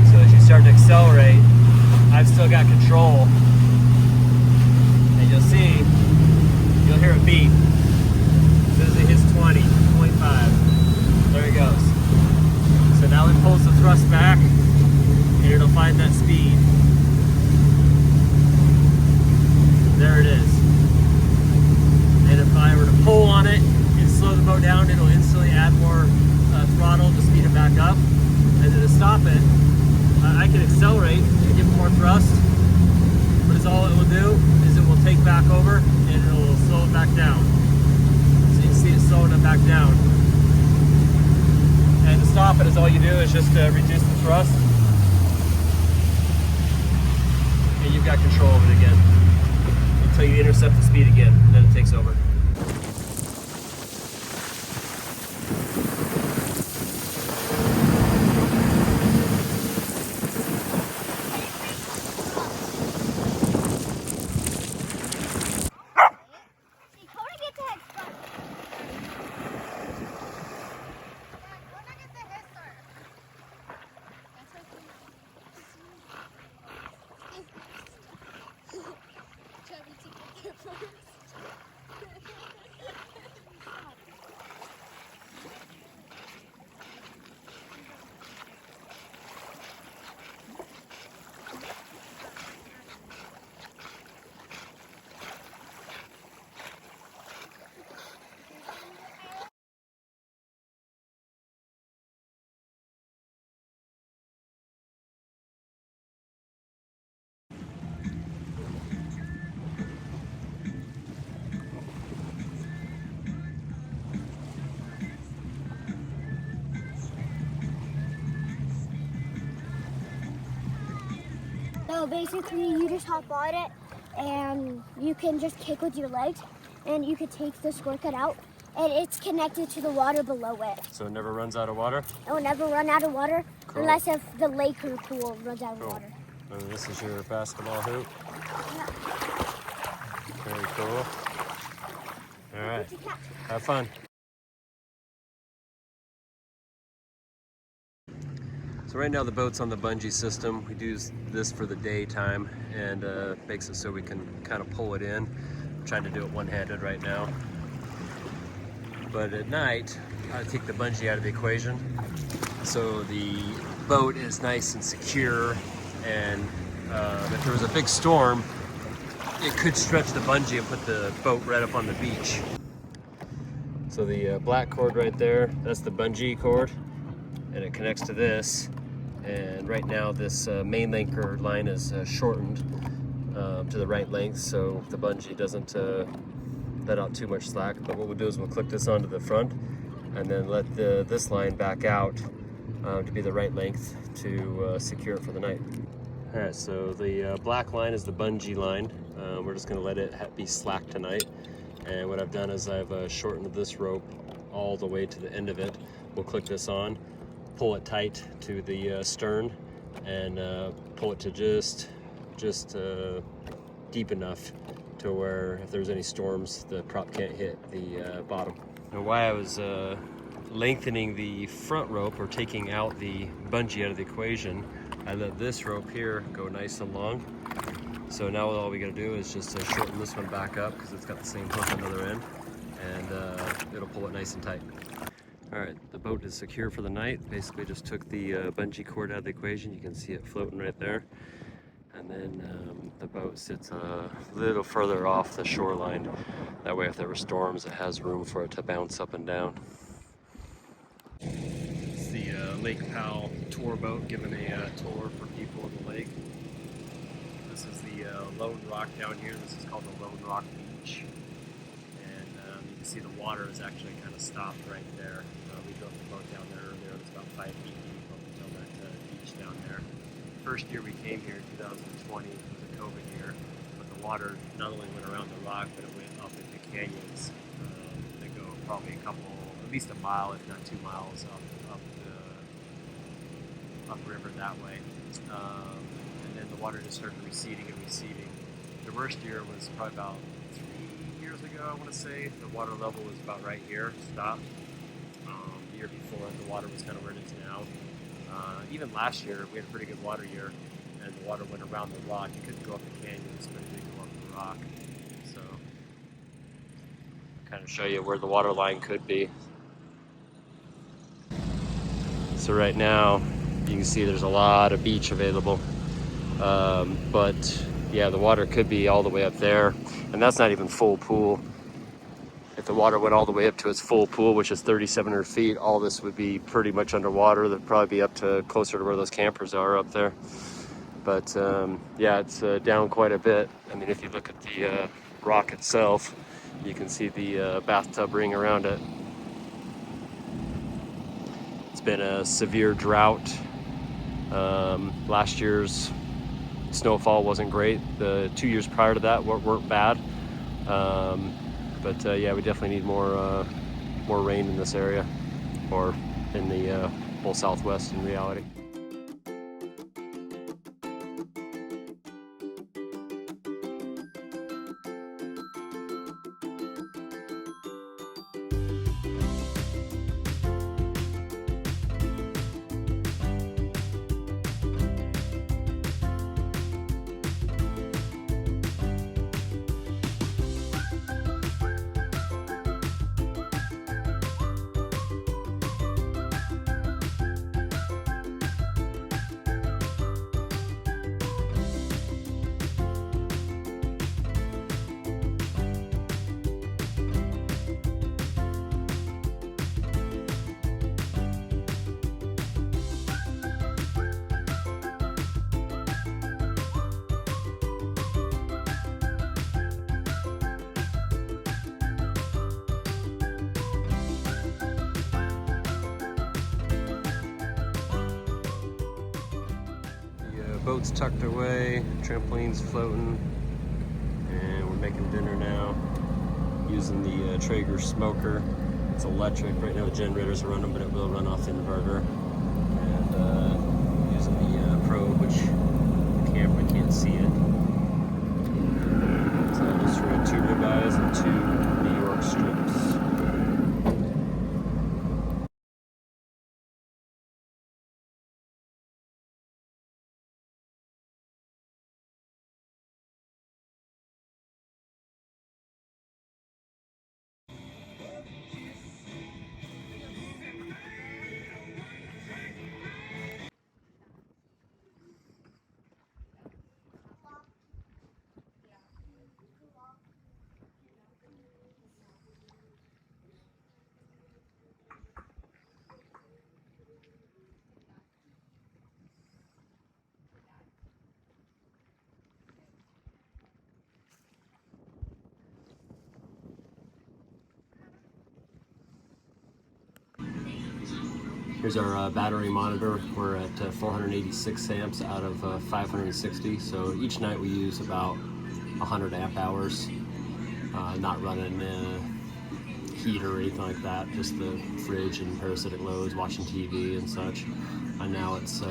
So as you start to accelerate, I've still got control, and you'll see, you'll hear a beep. As soon as it hits 20.5, there it goes. So now it pulls the thrust back, and it'll find that speed. There it is. And if I were to pull on it and slow the boat down, it'll instantly add more throttle to speed it back up. And then to stop it, I can accelerate and give it more thrust, but all it will do is it will take back over and it will slow it back down. See it slowing it back down. And to stop it, is all you do is just reduce the thrust, and you've got control of it again until you intercept the speed again, and then it takes over. basically, you just hop on it, and you can just kick with your legs, and you could take the squirt gun out, and it's connected to the water below it. So it never runs out of water? It will never run out of water Cool. unless if the lake or pool runs out of Cool. water. And this is your basketball hoop. Yeah. Very cool. All right, have fun. So right now the boat's on the bungee system. We do this for the daytime and makes it so we can kind of pull it in. I'm trying to do it one-handed right now. But at night, I take the bungee out of the equation. So the boat is nice and secure, and if there was a big storm, it could stretch the bungee and put the boat right up on the beach. So the black cord right there, that's the bungee cord, and it connects to this. And right now this main anchor line is shortened to the right length, so the bungee doesn't let out too much slack. But what we'll do is we'll click this onto the front and then let this line back out to be the right length to secure it for the night. All right, so the black line is the bungee line. We're just gonna let it be slack tonight. And what I've done is I've shortened this rope all the way to the end of it. We'll click this on, pull it tight to the stern, and pull it to just deep enough to where if there's any storms, the prop can't hit the bottom. Now, why I was lengthening the front rope or taking out the bungee out of the equation, I let this rope here go nice and long. So now all we gotta do is just shorten this one back up because it's got the same hook on the other end, and it'll pull it nice and tight. All right, the boat is secure for the night. Basically just took the bungee cord out of the equation. You can see it floating right there. And then the boat sits a little further off the shoreline. That way if there were storms, it has room for it to bounce up and down. It's the Lake Powell tour boat giving a tour for people in the lake. This is the Lone Rock down here. This is called the Lone Rock Beach. And you can see the water is actually kind of stopped right there. We drove the boat down there earlier. It was about 5 feet deep up until that beach down there. First year we came here in 2020 was a COVID year, but the water not only went around the rock, but it went up into canyons that go probably at least a mile, if not 2 miles upriver that way. And then the water just started receding and receding. The worst year was probably about 3 years ago, I want to say. The water level was about right here, stopped. The year before, the water was kind of where it is now. Even last year, we had a pretty good water year, and the water went around the rock. You couldn't go up the canyons, but it did go up the rock. So, kind of show you where the water line could be. So right now, you can see there's a lot of beach available. But yeah, the water could be all the way up there, and that's not even full pool. If the water went all the way up to its full pool, which is 3,700 feet, all this would be pretty much underwater. That'd probably be up to closer to where those campers are up there. But yeah, it's down quite a bit. I mean, if you look at the rock itself, you can see the bathtub ring around it. It's been a severe drought. Last year's snowfall wasn't great. The 2 years prior to that weren't bad. But yeah, we definitely need more rain in this area, or in the whole Southwest in reality. boat's tucked away, trampoline's floating, and we're making dinner now using the Traeger smoker. It's electric. Right now the generators are running, but it will run off the inverter. And using the probe, which the camera can't see it. So I just threw 2 ribeyes and 2 New York strips. Here's our battery monitor. We're at 486 amps out of 560. So each night we use about 100 amp hours. Not running heat or anything like that, just the fridge and parasitic loads, watching TV and such. And now it's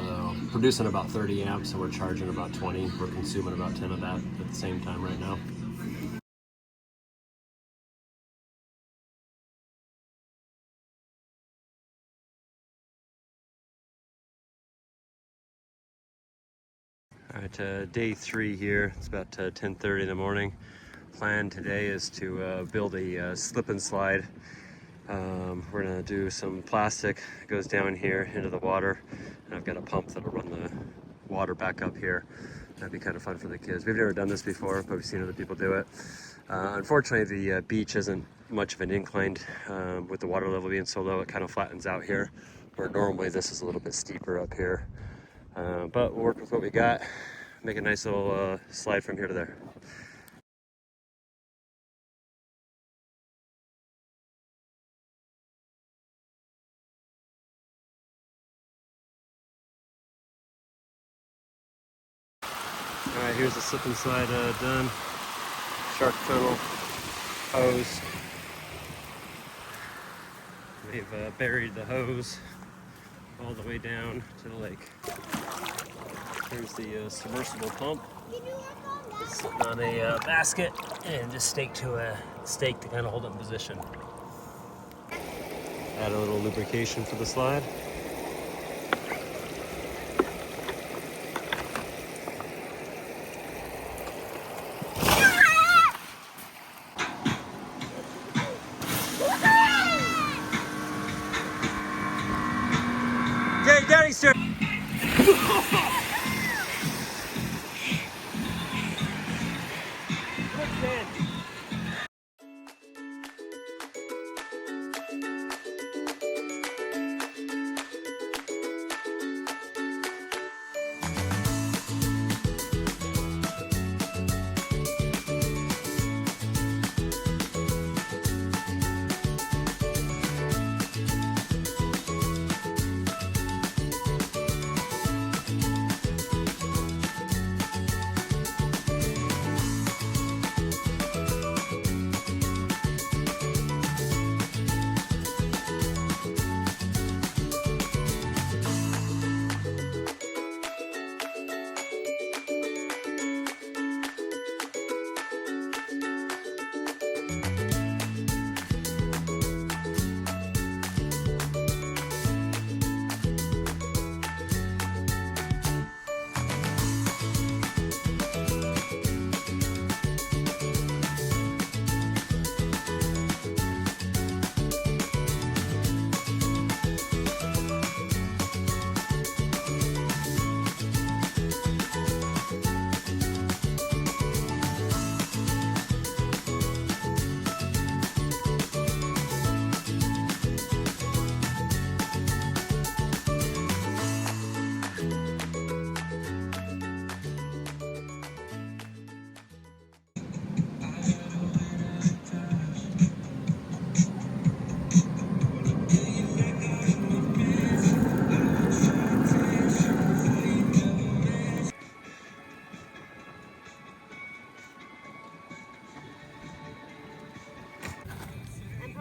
producing about 30 amps, and we're charging about 20. We're consuming about 10 of that at the same time right now. All right, day 3 here. It's about 10:30 in the morning. Plan today is to build a slip and slide. We're gonna do some plastic. It goes down here into the water, and I've got a pump that'll run the water back up here. That'd be kind of fun for the kids. We've never done this before, but we've seen other people do it. Unfortunately, the beach isn't much of an incline. With the water level being so low, it kind of flattens out here, where normally this is a little bit steeper up here. But we'll work with what we got, make a nice little slide from here to there. All right, here's the slip and slide done. Shark tunnel, hose. They've buried the hose all the way down to the lake. Here's the submersible pump. It's sitting on a basket and just staked to a stake to kind of hold it in position. Add a little lubrication for the slide. Okay, Daddy, sir.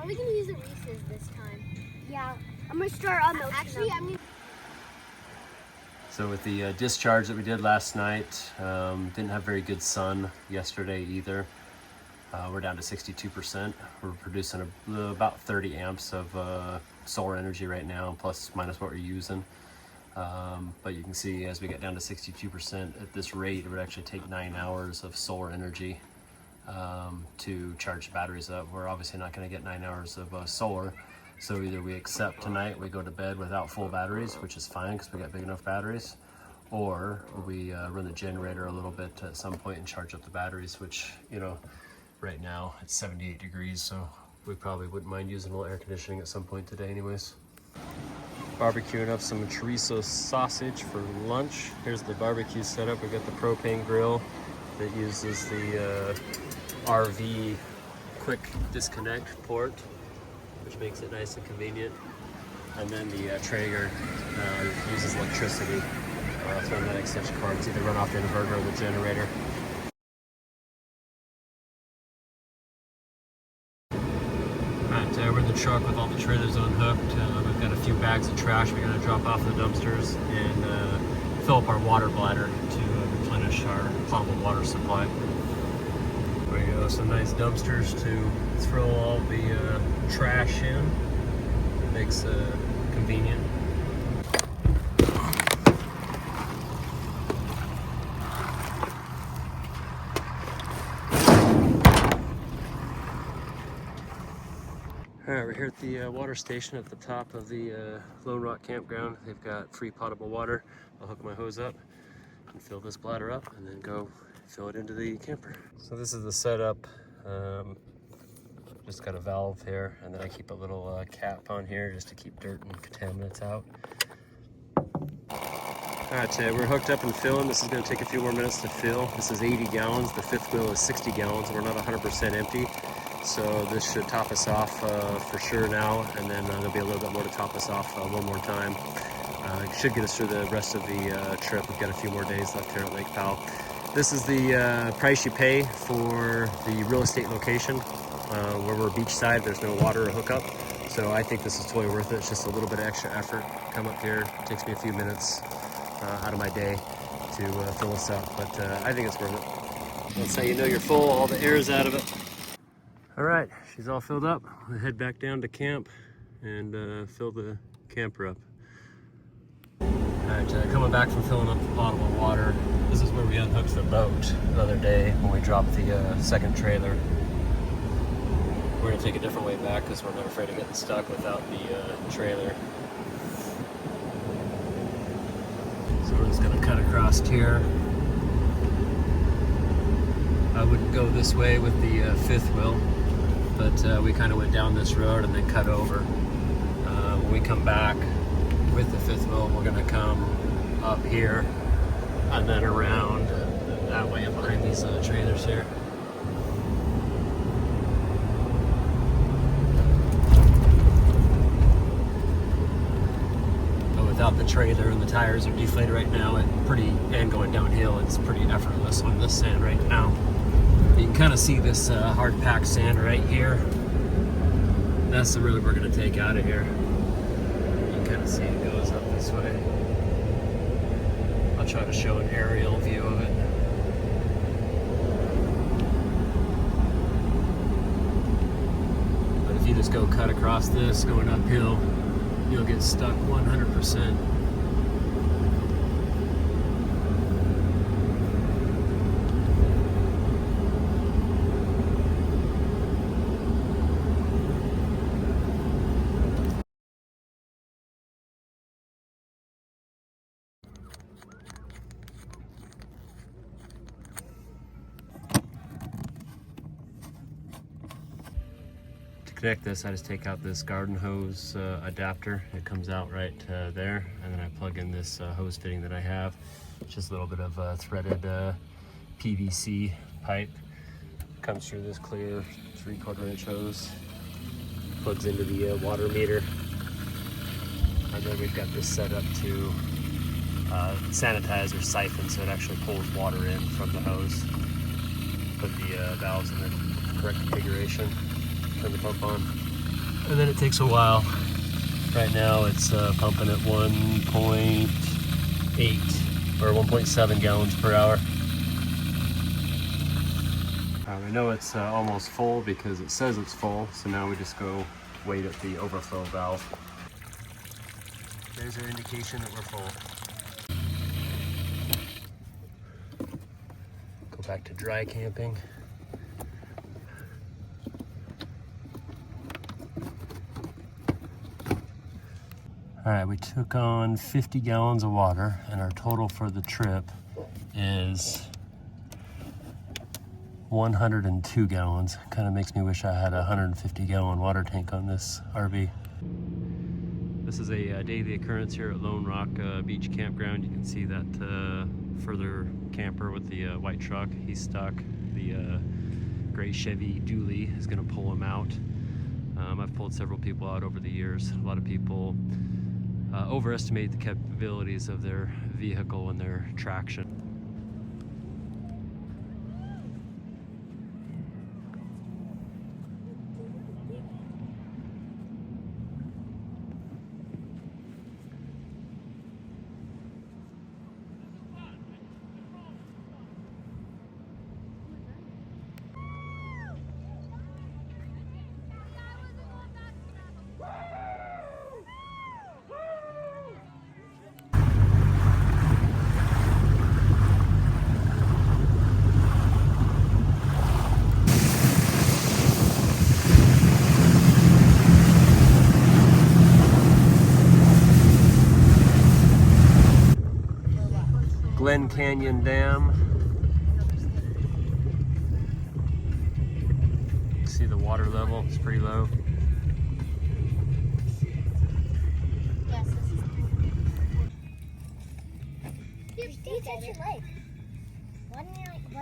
probably gonna use the Reese's this time. Yeah, I'm gonna start on those. Actually, I'm gonna. So with the discharge that we did last night, didn't have very good sun yesterday either. We're down to 62%. We're producing about 30 amps of solar energy right now, plus minus what we're using. But you can see as we get down to 62% at this rate, it would actually take 9 hours of solar energy to charge the batteries up. We're obviously not going to get 9 hours of solar. So either we accept tonight, we go to bed without full batteries, which is fine because we got big enough batteries, or we run the generator a little bit at some point and charge up the batteries, which, you know, right now it's 78 degrees, so we probably wouldn't mind using a little air conditioning at some point today anyways. Barbecuing up some chorizo sausage for lunch. Here's the barbecue setup. We've got the propane grill that uses the RV quick disconnect port, which makes it nice and convenient. And then the Traeger uses electricity through an extension cord to either run off the inverter or the generator. We're in the truck with all the trailers unhooked. We've got a few bags of trash we're going to drop off the dumpsters and fill up our water bladder to replenish our potable water supply. There we go, some nice dumpsters to throw all the trash in. It makes convenient. Alright, we're here at the water station at the top of the Lone Rock Campground. They've got free potable water. I'll hook my hose up and fill this bladder up and then go fill it into the camper. So this is the setup. Just got a valve here, and then I keep a little cap on here just to keep dirt and contaminants out. Alright, today we're hooked up and filling. This is going to take a few more minutes to fill. This is 80 gallons. The fifth wheel is 60 gallons. We're not 100% empty. So this should top us off for sure now, and then there'll be a little bit more to top us off one more time. It should get us through the rest of the trip. We've got a few more days left here at Lake Powell. This is the price you pay for the real estate location. Where we're beachside, there's no water or hookup. So I think this is totally worth it. It's just a little bit of extra effort. Come up here, it takes me a few minutes out of my day to fill this up, but I think it's worth it. That's how you know you're full, all the air is out of it. All right, she's all filled up. We'll head back down to camp and fill the camper up. All right, coming back from filling up the potable water, this is where we unhooked the boat the other day when we dropped the second trailer. We're gonna take a different way back because we're not afraid of getting stuck without the trailer. So we're just gonna cut across here. I wouldn't go this way with the fifth wheel, but we kind of went down this road and then cut over. When we come back with the fifth wheel, we're gonna come up here and then around that way and behind these trailers here. But without the trailer and the tires are deflated right now and going downhill, it's pretty effortless on this sand right now. You can kind of see this hard packed sand right here. That's the road we're going to take out of here. You can kind of see it goes up this way. I'll try to show an aerial view of it. But if you just go cut across this going uphill, you'll get stuck 100%. Connect this, I just take out this garden hose adapter. It comes out right there, and then I plug in this hose fitting that I have. It's just a little bit of threaded PVC pipe. Comes through this clear 3/4 inch hose, plugs into the water meter, and then we've got this set up to sanitize or siphon, so it actually pulls water in from the hose. Put the valves in the correct configuration. Turn the pump on. and then it takes a while. Right now it's pumping at 1.8 or 1.7 gallons per hour. We know it's almost full because it says it's full, so now we just go wait at the overflow valve. There's our indication that we're full. Go back to dry camping. All right, we took on 50 gallons of water, and our total for the trip is 102 gallons. Kind of makes me wish I had a 150 gallon water tank on this RV. This is a daily occurrence here at Lone Rock Beach Campground. You can see that further camper with the white truck. He's stuck. The gray Chevy dually is gonna pull him out. I've pulled several people out over the years. A lot of people overestimate the capabilities of their vehicle and their traction. Glen Canyon Dam. See the water level, it's pretty low. Yes, this is you touch your leg. Why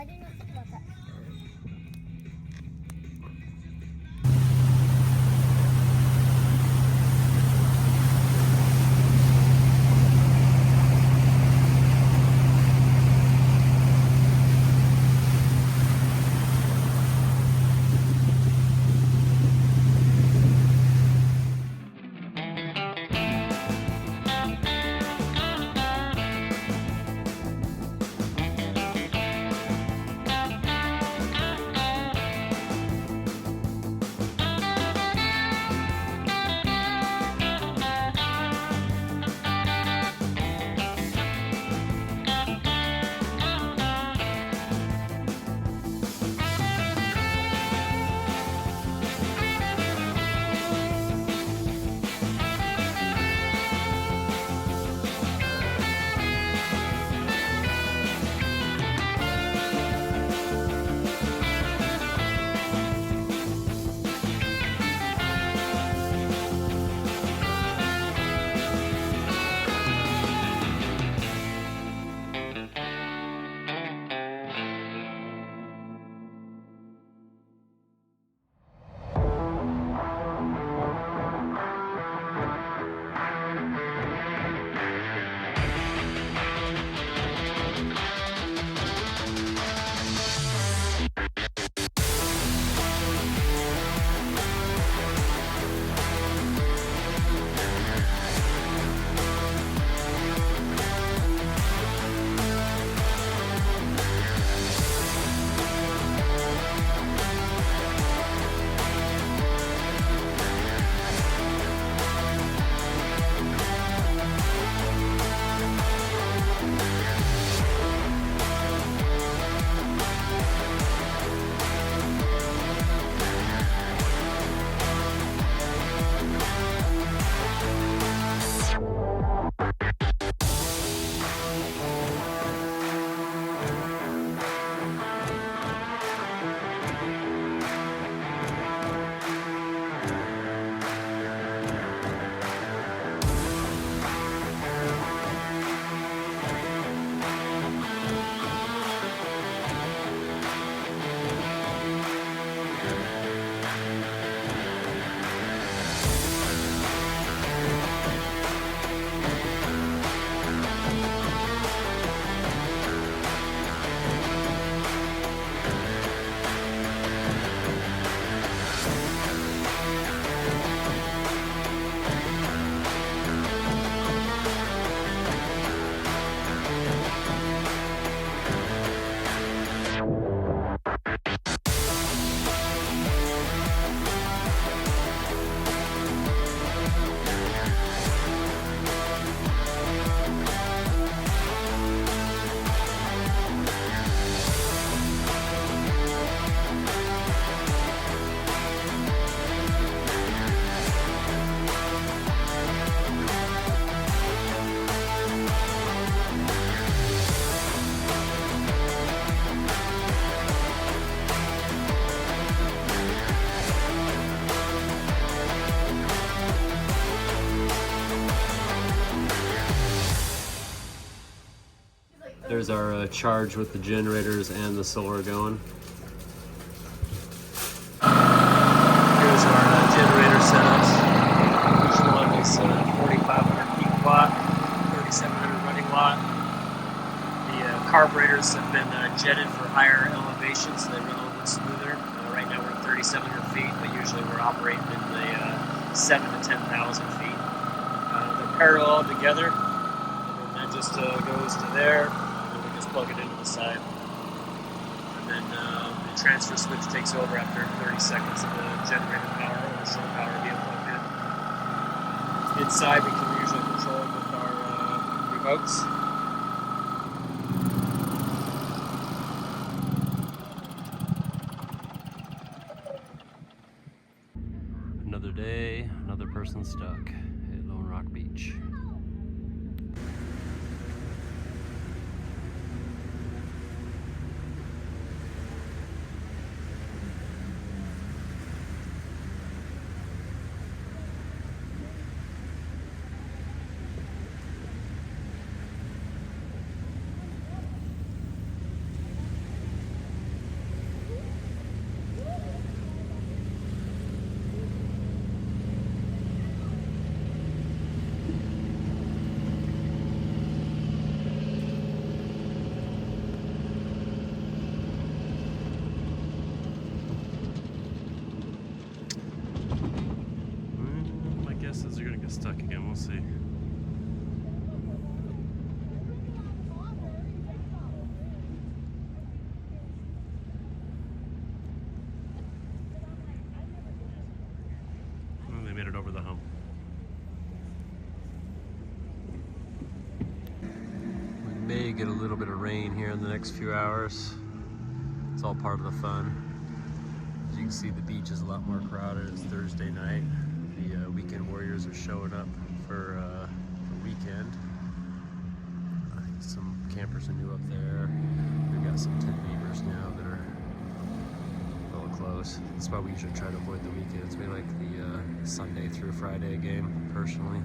didn't you think about that? There's our charge with the generators and the solar going. Here's our generator setups. Each one is 4,500 peak watt, 3,700 running watt. The carburetors have been jetted for higher elevations, so they run a little bit smoother. Right now we're at 3,700 feet, but usually we're operating in the 7,000 to 10,000 feet. They're parallel together, and then that just goes to there, and then we just plug it into the side. And then the transfer switch takes over after 30 seconds of the generator power or the shore power being plugged in. Inside we can usually control it with our remotes. Another day, another person stuck at Lone Rock Beach. My guess is they're gonna get stuck again, we'll see. They made it over the hump. We may get a little bit of rain here in the next few hours. It's all part of the fun. As you can see, the beach is a lot more crowded. It's Thursday night. The weekend warriors are showing up for the weekend. I think some campers are new up there. We've got some tent neighbors now that are a little close. That's why we usually try to avoid the weekends. We like the Sunday through Friday game, personally.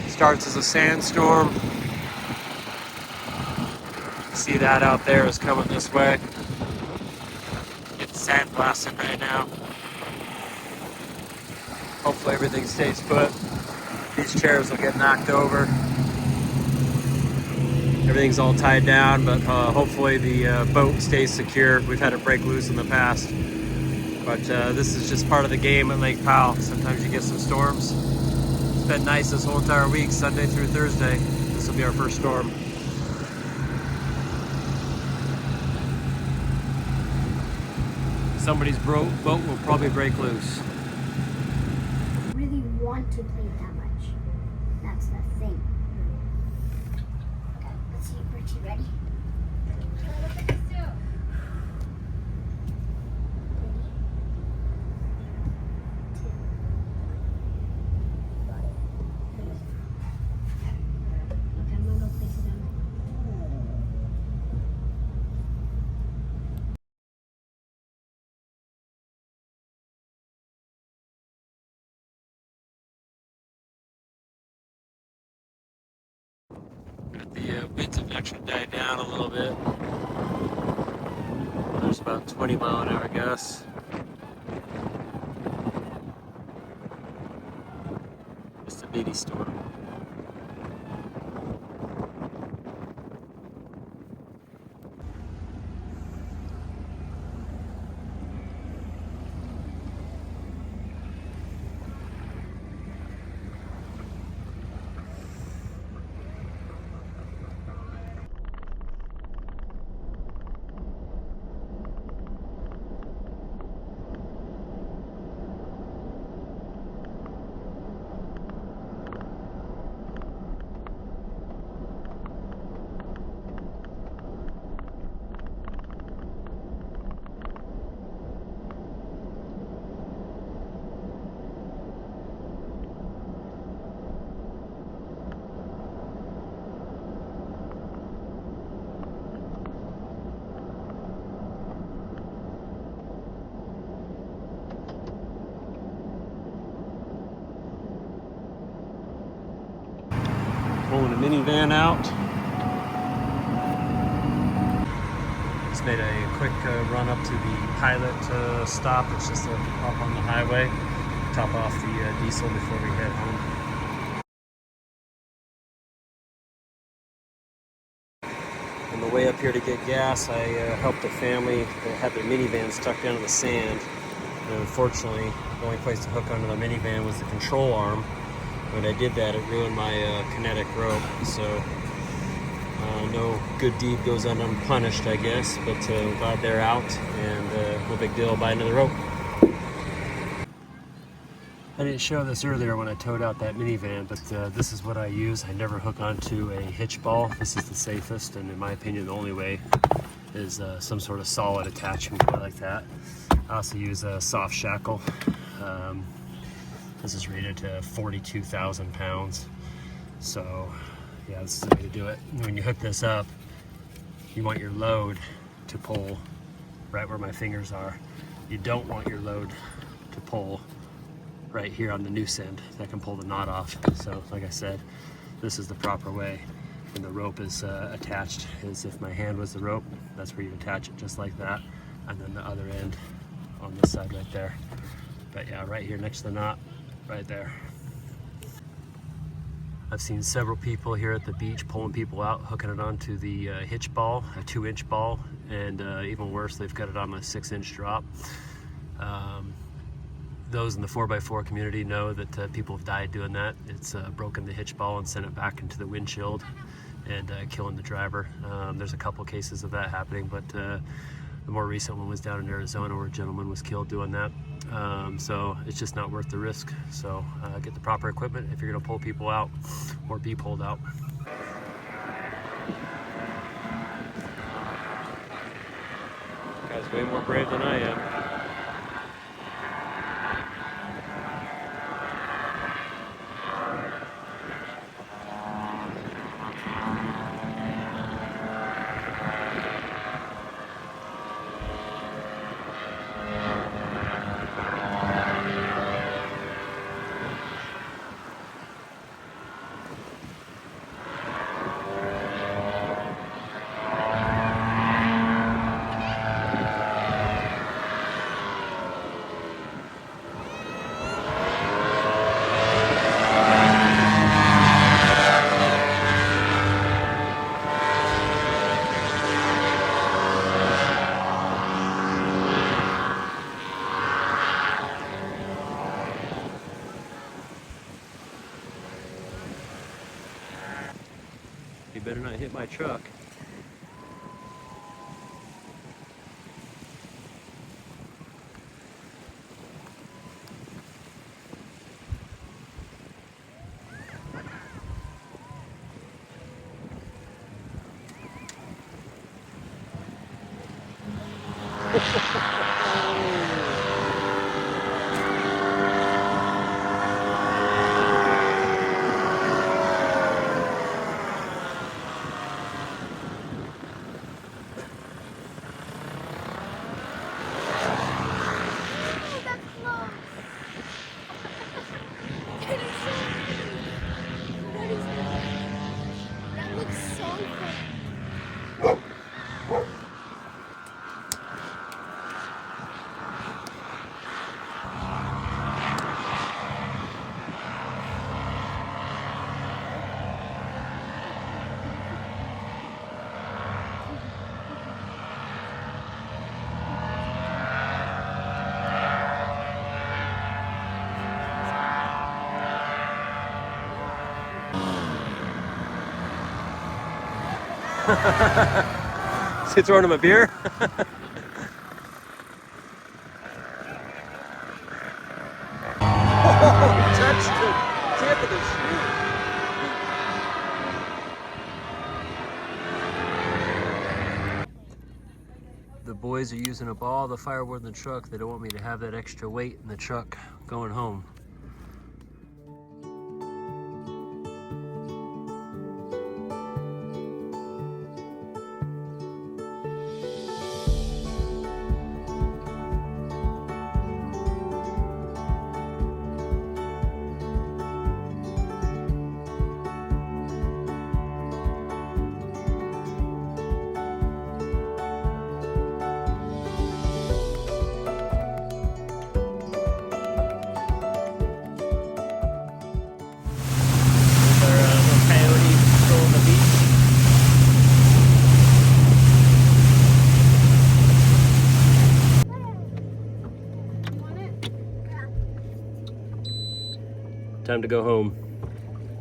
Starts as a sandstorm. See that out there is coming this way. Getting sandblasted right now. Hopefully everything stays put. These chairs will get knocked over. Everything's all tied down, but hopefully the boat stays secure. We've had it break loose in the past. But this is just part of the game at Lake Powell. Sometimes you get some storms. It's been nice this whole entire week, Sunday through Thursday. This will be our first storm. Somebody's boat will probably break loose. Really want to play that much. That's the thing. Okay, let's see. Richie, ready? The winds have actually died down a little bit. There's about 20 mile an hour gusts. Just a bitty storm. pulling a minivan out. Just made a quick run up to the pilot stop. It's just up on the highway. Top off the diesel before we head home. On the way up here to get gas, I helped a family that had their minivan stuck down in the sand. And unfortunately, the only place to hook onto the minivan was the control arm. When I did that, it ruined my kinetic rope. So no good deed goes unpunished, I guess. But I'm glad they're out, and no big deal, buy another rope. I didn't show this earlier when I towed out that minivan, but this is what I use. I never hook onto a hitch ball. This is the safest, and in my opinion, the only way is some sort of solid attachment like that. I also use a soft shackle. This is rated to 42,000 pounds. So yeah, this is the way to do it. When you hook this up, you want your load to pull right where my fingers are. You don't want your load to pull right here on the noose end. That can pull the knot off. So like I said, this is the proper way. When the rope is attached, as if my hand was the rope, that's where you attach it, just like that. And then the other end on this side right there. But yeah, right here next to the knot, right there. I've seen several people here at the beach pulling people out, hooking it onto the hitch ball, a 2-inch ball, and even worse, they've got it on a 6-inch drop. Those in the 4x4 community know that people have died doing that. It's broken the hitch ball and sent it back into the windshield and killing the driver. There's a couple cases of that happening, but the more recent one was down in Arizona where a gentleman was killed doing that. So it's just not worth the risk. So get the proper equipment if you're gonna pull people out or be pulled out. Guy's way more brave than I am. You better not hit my truck. Is he throwing him a beer? Oh, touched the tip of the shoe. The boys are using up all the firewood in the truck. They don't want me to have that extra weight in the truck going home. time to go home.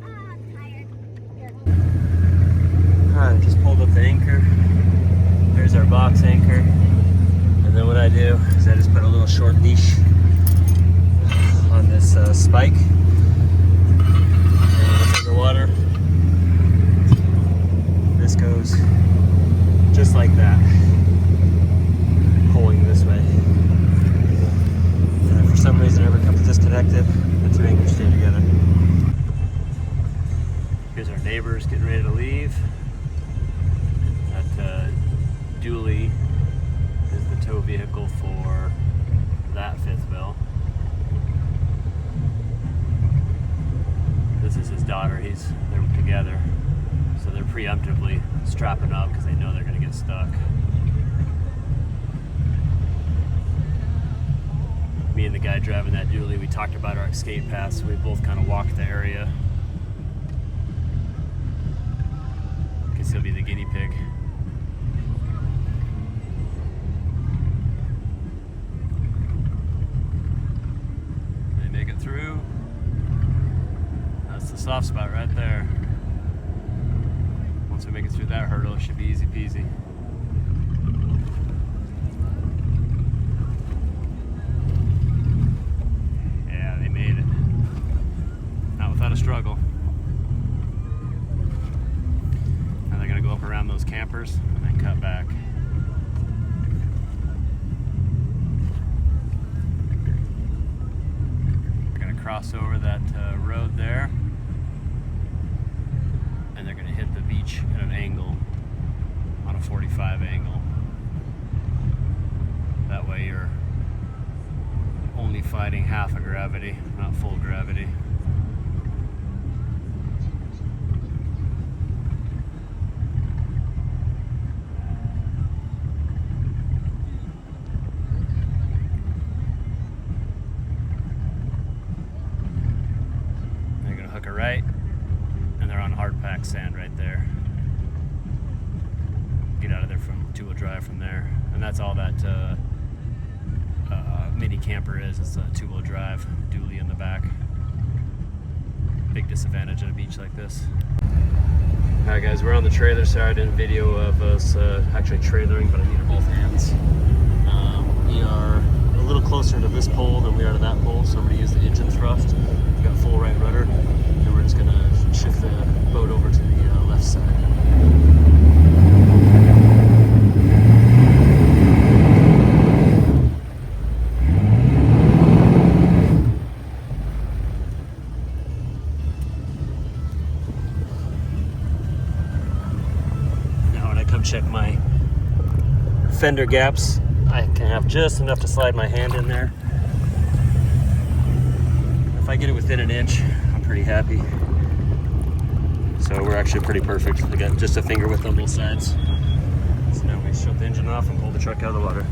I'm tired. Alright, just pulled up the anchor. There's our box anchor. And then what I do is I just put a little short leash on this spike. And it's in the water. This goes just like that, pulling this way. And if for some reason it ever comes disconnected, the two anchors stay together. Here's our neighbors getting ready to leave. That dually is the tow vehicle for that fifth wheel. This is his daughter. They're together, so they're preemptively strapping up because they know they're going to get stuck. Me and the guy driving that dually, we talked about our escape paths. So we both kind of walked the area. Guess he'll be the guinea pig. They make it through. That's the soft spot right there. Once we make it through that hurdle, it should be easy peasy. Yeah, they made it. Not without a struggle. Now they're gonna go up around those campers and then cut back. They're gonna cross over that road there. And they're going to hit the beach at an angle, on a 45 angle. That way you're only fighting half of gravity, not full gravity. They're going to hook a right. And they're on hard packed sand right there. Get out of there from two-wheel drive from there. And that's all that mini camper is. It's a two-wheel drive, dually in the back. Big disadvantage at a beach like this. Alright guys, we're on the trailer. Sorry I didn't video of us actually trailering, but I needed both hands. We are a little closer to this pole than we are to that pole, so I'm going to use the engine thrust. We've got full right rudder, and we're just going to shift the boat over to the left side. Now when I come check my fender gaps, I can have just enough to slide my hand in there. If I get it within an inch, I'm pretty happy. So we're actually pretty perfect. I got just a finger width on both sides. So now we shut the engine off and pull the truck out of the water.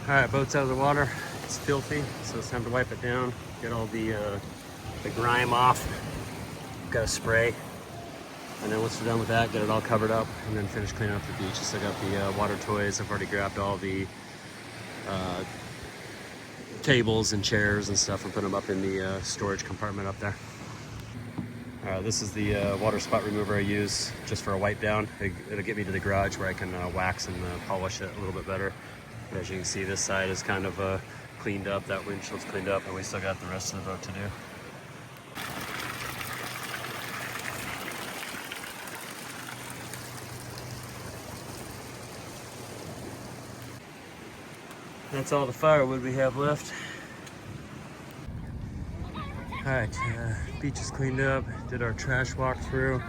Alright, boat's out of the water. It's filthy, so it's time to wipe it down, get all the grime off. Got a spray, and then once we're done with that, get it all covered up, and then finish cleaning up the beach. So I got the water toys. I've already grabbed all the tables and chairs and stuff and put them up in the storage compartment up there. This is the water spot remover I use just for a wipe down. It'll get me to the garage where I can wax and polish it a little bit better. But as you can see, this side is kind of cleaned up, that windshield's cleaned up, and we still got the rest of the boat to do. That's all the firewood we have left. Alright, beach is cleaned up, did our trash walk through.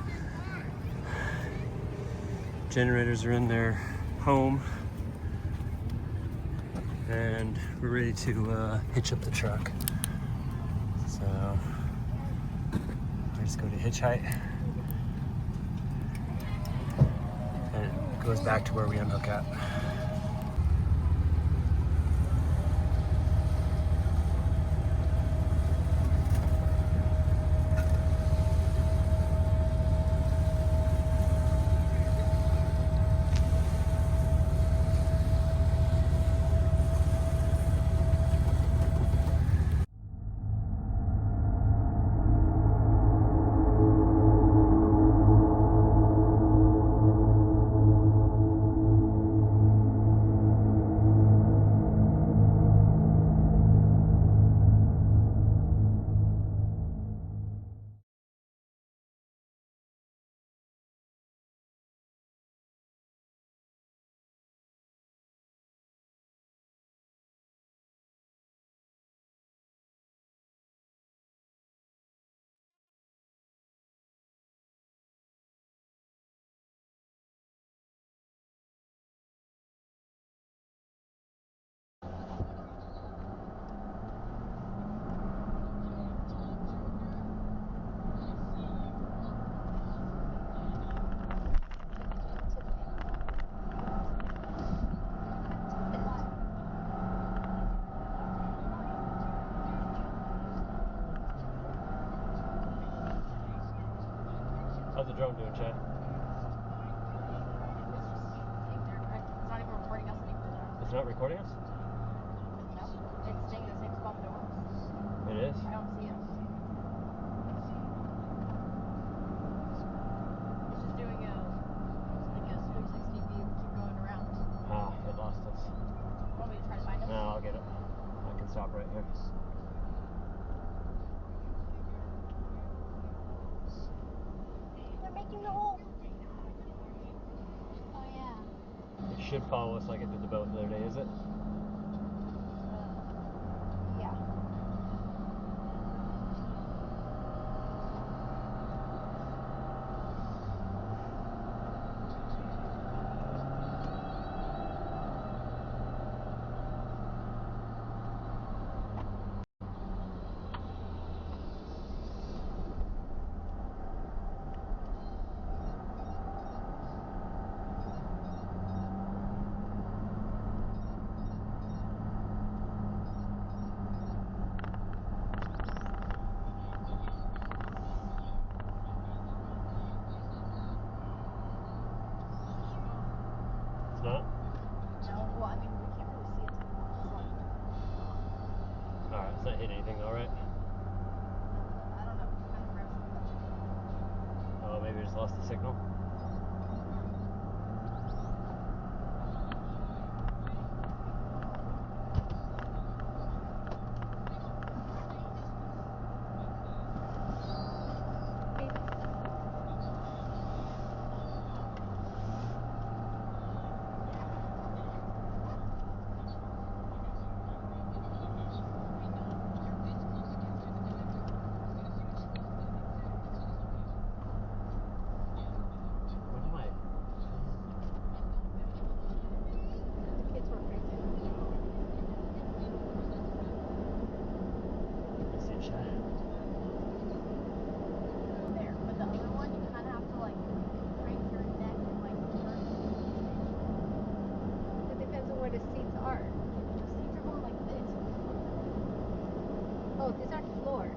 Generators are in their home. And we're ready to hitch up the truck. So, I just go to hitch height. And it goes back to where we unhook at. How's the drone doing, Chad? It's not even recording us anymore. It's not recording us? No. It's staying in the same spot that it was. It is? I don't see us. It's just doing a 360 view, keep going around. Ah, it lost us. Want me to try to find us? No, I'll get it. I can stop right here. They're making the hole. Oh yeah. It should follow us like it did the boat the other day, is it? Yeah. It's not? No, well, I mean, we can't really see it. It's like, Alright, it's not hitting anything though, right? I don't know. It's kind of frozen. Oh, maybe we just lost the signal. Kids were crazy. There, but the other one, you kind of have to like crank your neck and like turn. It depends on where the seats are. The seats are going like this. Oh, these aren't floor.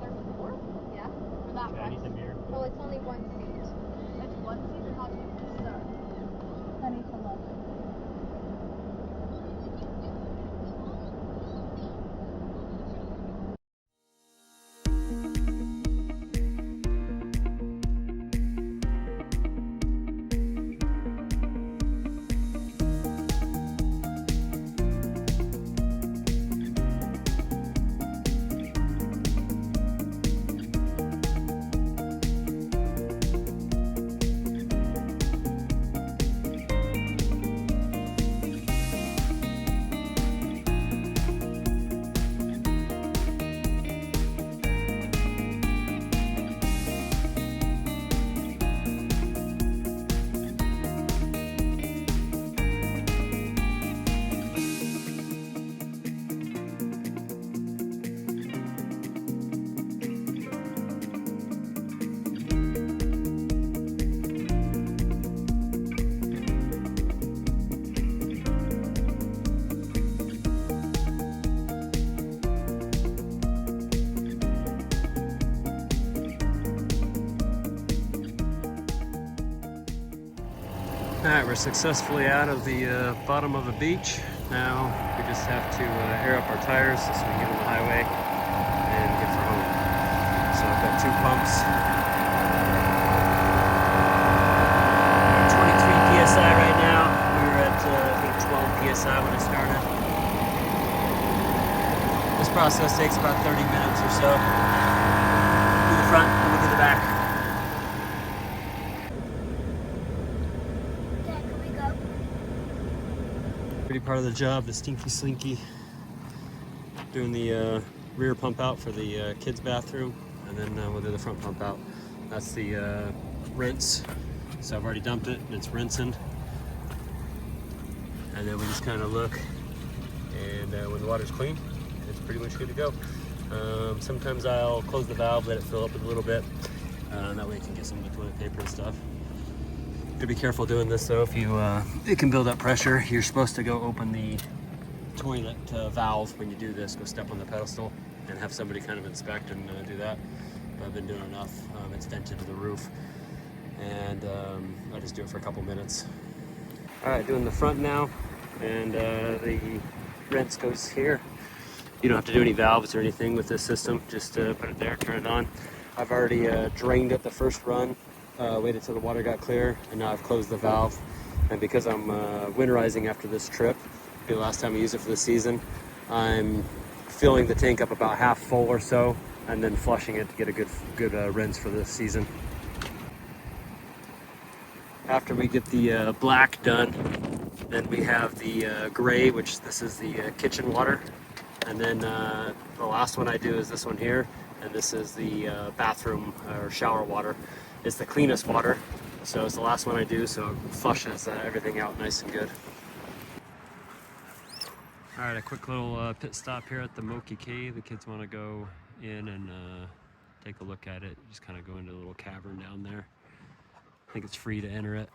They're floor? Yeah. For that Okay, I one. need the mirror. Oh, it's only one seat. It's one seat, or how do you start? I need to look. Alright, we're successfully out of the bottom of the beach. Now we just have to air up our tires so we can get on the highway and get for home. So I've got 2 pumps. 23 PSI right now. We were at I think 12 PSI when I started. This process takes about 30 minutes or so. Do the front, and we'll do the back. Dad, can we go? Pretty part of the job, the stinky slinky. Doing the rear pump out for the kids' bathroom, and then we'll do the front pump out. That's the rinse. So I've already dumped it, and it's rinsing. And then we just kind of look, and when the water's clean, it's pretty much good to go. Sometimes I'll close the valve, let it fill up a little bit. That way you can get some of the toilet paper and stuff. You have to be careful doing this though. If you, it can build up pressure. You're supposed to go open the toilet valve when you do this. Go step on the pedestal and have somebody kind of inspect and do that. But I've been doing enough. It's vented to the roof. and I just do it for a couple minutes. All right, doing the front now, and the rinse goes here. You don't have to do any valves or anything with this system, just put it there, turn it on. I've already drained it the first run, waited till the water got clear, and now I've closed the valve. And because I'm winterizing after this trip, it'll be the last time I use it for the season, I'm filling the tank up about half full or so, and then flushing it to get a good rinse for this season. After we get the black done, then we have the gray, which this is the kitchen water. And then the last one I do is this one here, and this is the bathroom or shower water. It's the cleanest water, so it's the last one I do, so it flushes everything out nice and good. All right, a quick little pit stop here at the Moki Cave. The kids want to go in and take a look at it. Just kind of go into a little cavern down there. I think it's free to enter it,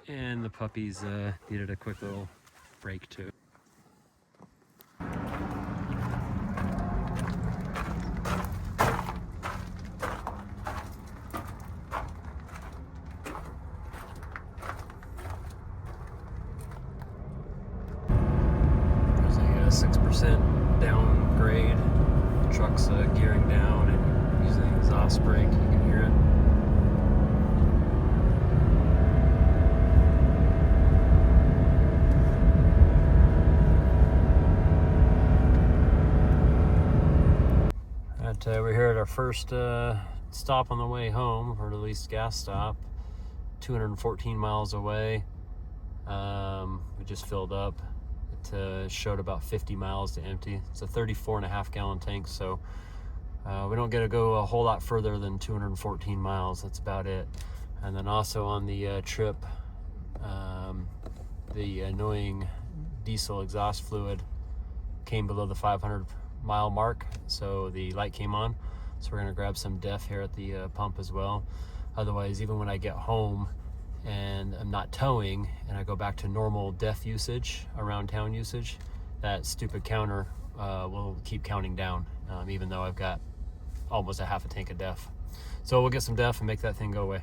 and the puppies needed a quick little break too. There's a 6% downgrade. The truck's gearing down and using the exhaust brake. You can hear it. We're here at our first stop on the way home, or at least gas stop, 214 miles away. We just filled up. It showed about 50 miles to empty. It's a 34.5 gallon tank, so we don't get to go a whole lot further than 214 miles. That's about it. And then also on the trip, the annoying diesel exhaust fluid came below the 500 mile mark, so the light came on. So we're gonna grab some DEF here at the pump as well. Otherwise, even when I get home and I'm not towing and I go back to normal DEF usage, around town usage, that stupid counter will keep counting down, even though I've got almost a half a tank of DEF. So we'll get some DEF and make that thing go away.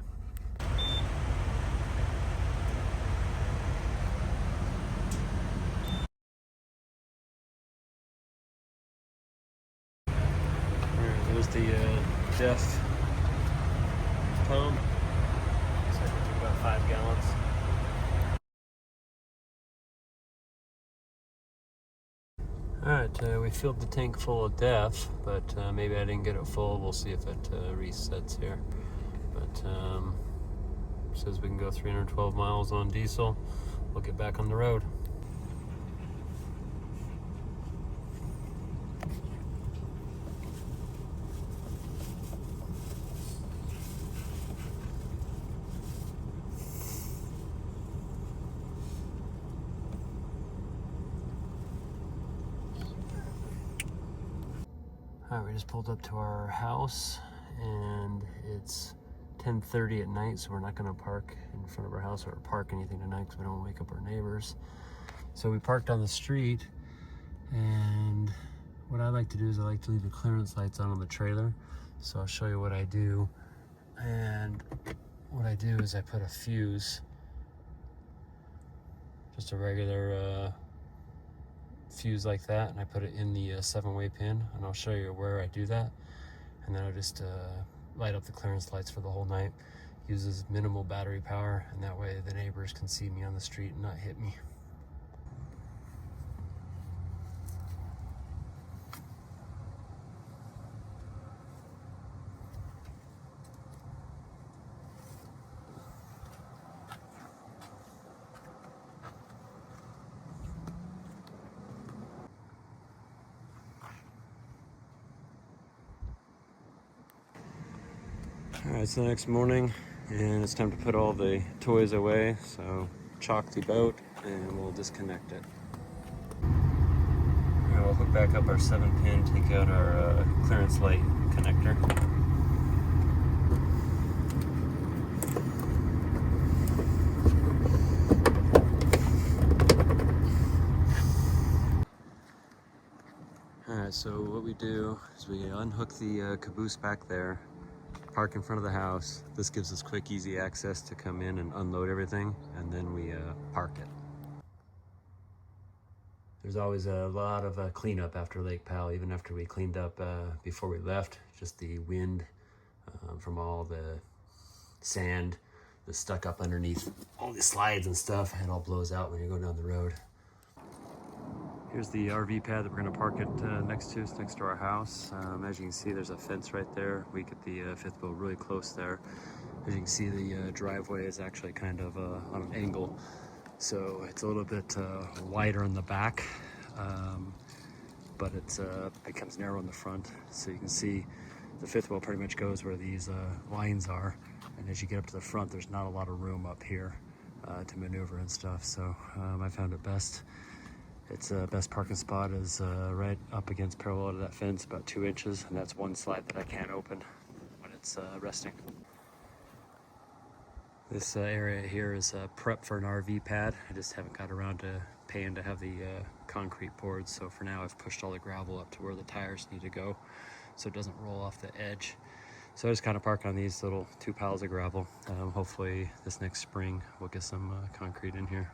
There's the DEF pump. Looks like it took about 5 gallons. Alright, we filled the tank full of DEF, but maybe I didn't get it full. We'll see if it resets here. But says we can go 312 miles on diesel. We'll get back on the road. Alright, we just pulled up to our house, and it's 10:30 at night, so we're not going to park in front of our house or park anything tonight because we don't want to wake up our neighbors. So we parked on the street, and what I like to do is I like to leave the clearance lights on the trailer. So I'll show you what I do. And what I do is I put a fuse, just a regular fuse like that, and I put it in the 7-way pin, and I'll show you where I do that. And then I'll just light up the clearance lights for the whole night. Uses minimal battery power, and that way the neighbors can see me on the street and not hit me. Alright, it's the next morning, and it's time to put all the toys away, so chalk the boat and we'll disconnect it. Alright, we'll hook back up our 7-pin, take out our clearance light connector. Alright, so what we do is we unhook the caboose back there, park in front of the house. This gives us quick, easy access to come in and unload everything, and then we park it. There's always a lot of cleanup after Lake Powell, even after we cleaned up before we left. Just the wind from all the sand that's stuck up underneath all the slides and stuff. It all blows out when you go down the road. Here's the RV pad that we're gonna park it next to. It's next to our house. As you can see, there's a fence right there. We get the fifth wheel really close there. As you can see, the driveway is actually kind of on an angle. So it's a little bit wider in the back, but it becomes narrow in the front. So you can see the fifth wheel pretty much goes where these lines are. And as you get up to the front, there's not a lot of room up here to maneuver and stuff. So I found it best. Its best parking spot is right up against parallel to that fence, about 2 inches, and that's one slide that I can't open when it's resting. This area here is prep for an RV pad. I just haven't got around to paying to have the concrete poured, so for now I've pushed all the gravel up to where the tires need to go so it doesn't roll off the edge. So I just kind of park on these little 2 piles of gravel. Hopefully this next spring we'll get some concrete in here.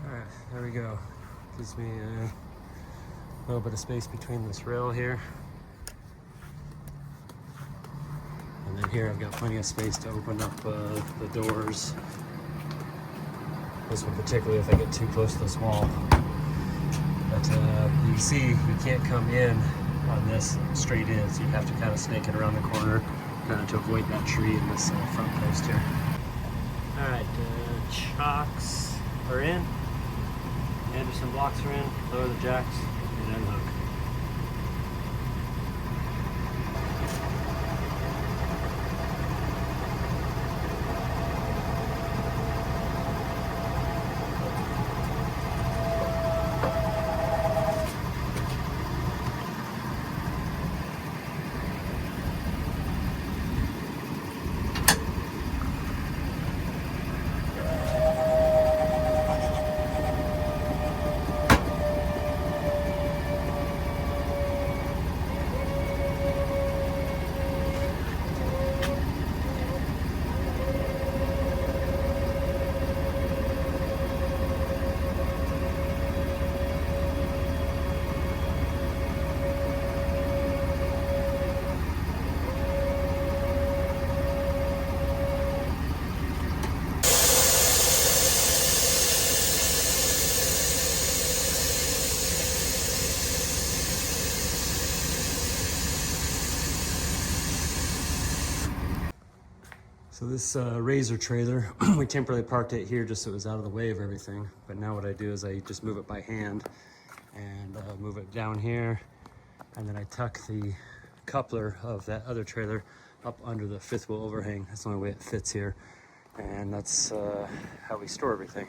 Alright, there we go. Gives me a little bit of space between this rail here. And then here I've got plenty of space to open up the doors. This one particularly if I get too close to this wall. But you can see you can't come in on this straight in, so you have to kind of snake it around the corner kind of to avoid that tree in this front post here. Alright, chocks are in. Anderson blocks are in, lower the jacks, and unhook. So this Razor trailer, we temporarily parked it here just so it was out of the way of everything. But now what I do is I just move it by hand and move it down here. And then I tuck the coupler of that other trailer up under the fifth wheel overhang. That's the only way it fits here. And that's how we store everything.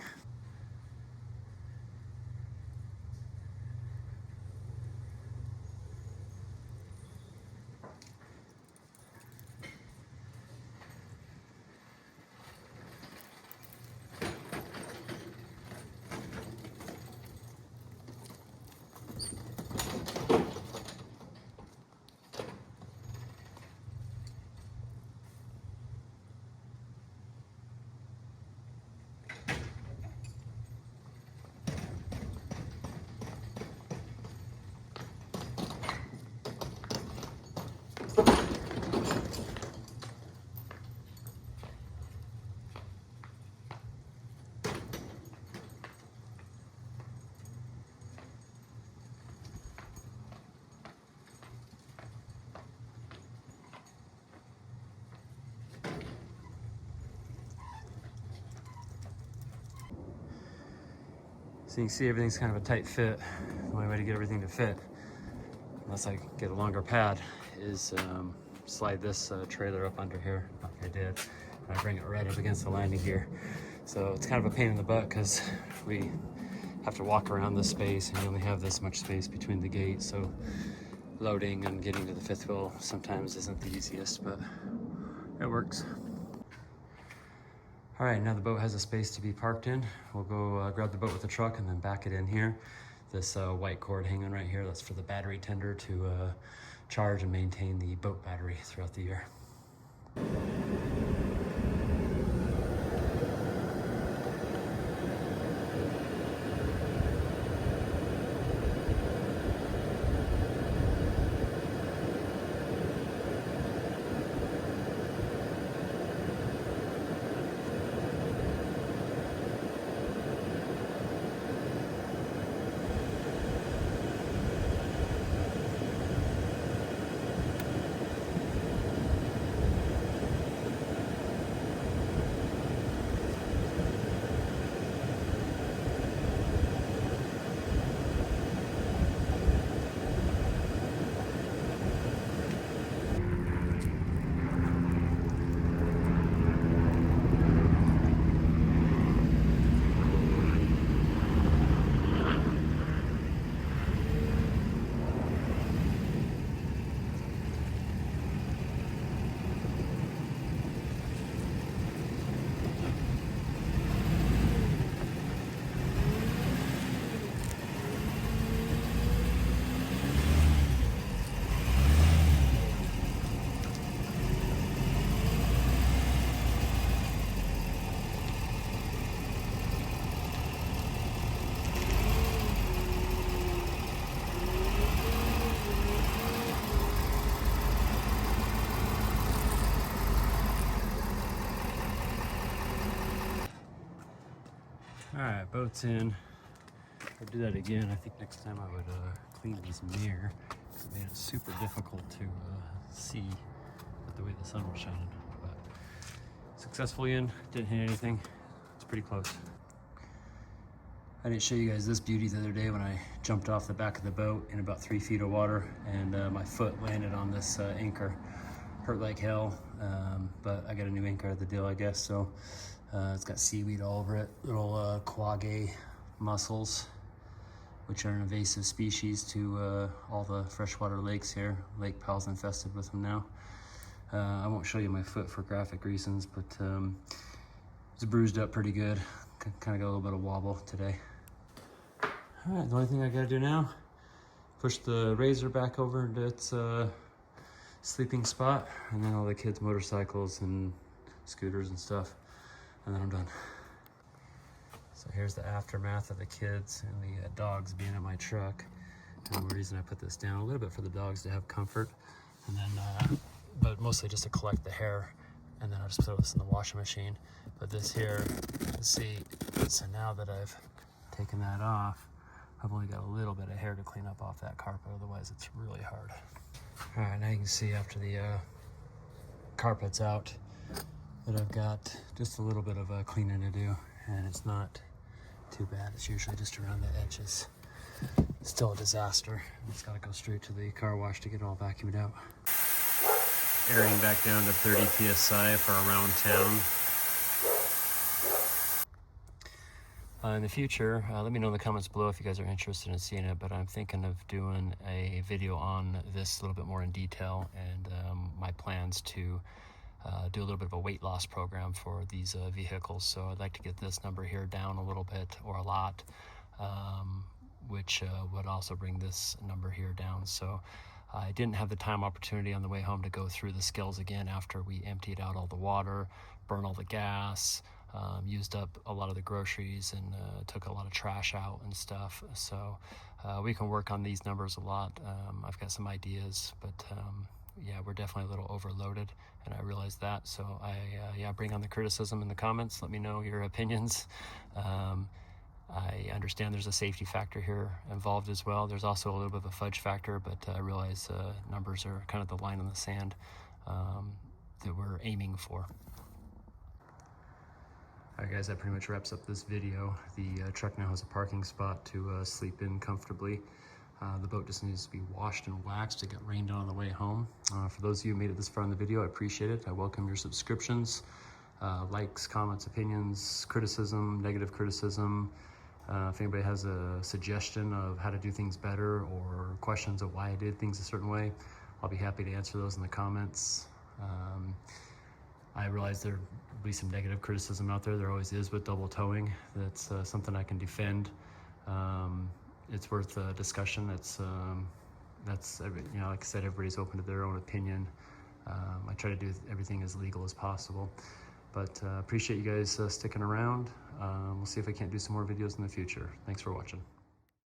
So you can see everything's kind of a tight fit. The only way to get everything to fit unless I get a longer pad, is slide this trailer up under here like I did, and I bring it right up against the landing gear. So it's kind of a pain in the butt because we have to walk around this space and you only have this much space between the gates, so loading and getting to the fifth wheel sometimes isn't the easiest, but it works. All right, now the boat has a space to be parked in. We'll go grab the boat with the truck and then back it in here. This white cord hanging right here, that's for the battery tender to charge and maintain the boat battery throughout the year. All right, boat's in. I'll do that again. I think next time I would clean this mirror. It made it super difficult to see with the way the sun was shining. But successfully in, didn't hit anything. It's pretty close. I didn't show you guys this beauty the other day when I jumped off the back of the boat in about 3 feet of water and my foot landed on this anchor. Hurt like hell, but I got a new anchor out of the deal, I guess. So it's got seaweed all over it, little quagga mussels, which are an invasive species to all the freshwater lakes here. Lake Powell's infested with them now. I won't show you my foot for graphic reasons, but it's bruised up pretty good. Kind of got a little bit of wobble today. All right, the only thing I gotta do now, push the Razor back over into its sleeping spot, and then all the kids' motorcycles and scooters and stuff, and then I'm done. So here's the aftermath of the kids and the dogs being in my truck. And the reason I put this down a little bit for the dogs to have comfort, and then, but mostly just to collect the hair, and then I'll just throw this in the washing machine. But this here, you can see, so now that I've taken that off, I've only got a little bit of hair to clean up off that carpet, otherwise it's really hard. All right, now you can see after the carpet's out that I've got just a little bit of cleaning to do, and it's not too bad. It's usually just around the edges. It's still a disaster. It's got to go straight to the car wash to get it all vacuumed out. Airing back down to 30 psi for around town. In the future, let me know in the comments below if you guys are interested in seeing it, but I'm thinking of doing a video on this a little bit more in detail, and my plans to do a little bit of a weight loss program for these vehicles. So I'd like to get this number here down a little bit or a lot, which would also bring this number here down. So I didn't have the time opportunity on the way home to go through the scales again after we emptied out all the water, burned all the gas, used up a lot of the groceries, and took a lot of trash out and stuff. So we can work on these numbers a lot. I've got some ideas, but yeah, we're definitely a little overloaded, and I realize that. So I bring on the criticism in the comments. Let me know your opinions. I understand there's a safety factor here involved as well. There's also a little bit of a fudge factor, but I realize numbers are kind of the line in the sand that we're aiming for. All right, guys, that pretty much wraps up this video. The truck now has a parking spot to sleep in comfortably. The boat just needs to be washed and waxed. It got rained on the way home. For those of you who made it this far in the video, I appreciate it. I welcome your subscriptions, likes, comments, opinions, criticism, negative criticism. If anybody has a suggestion of how to do things better or questions of why I did things a certain way, I'll be happy to answer those in the comments. I realize there will be some negative criticism out there. There always is with double towing. That's something I can defend. It's worth a discussion. That's you know, like I said, everybody's open to their own opinion. I try to do everything as legal as possible. But appreciate you guys sticking around. We'll see if I can't do some more videos in the future. Thanks for watching.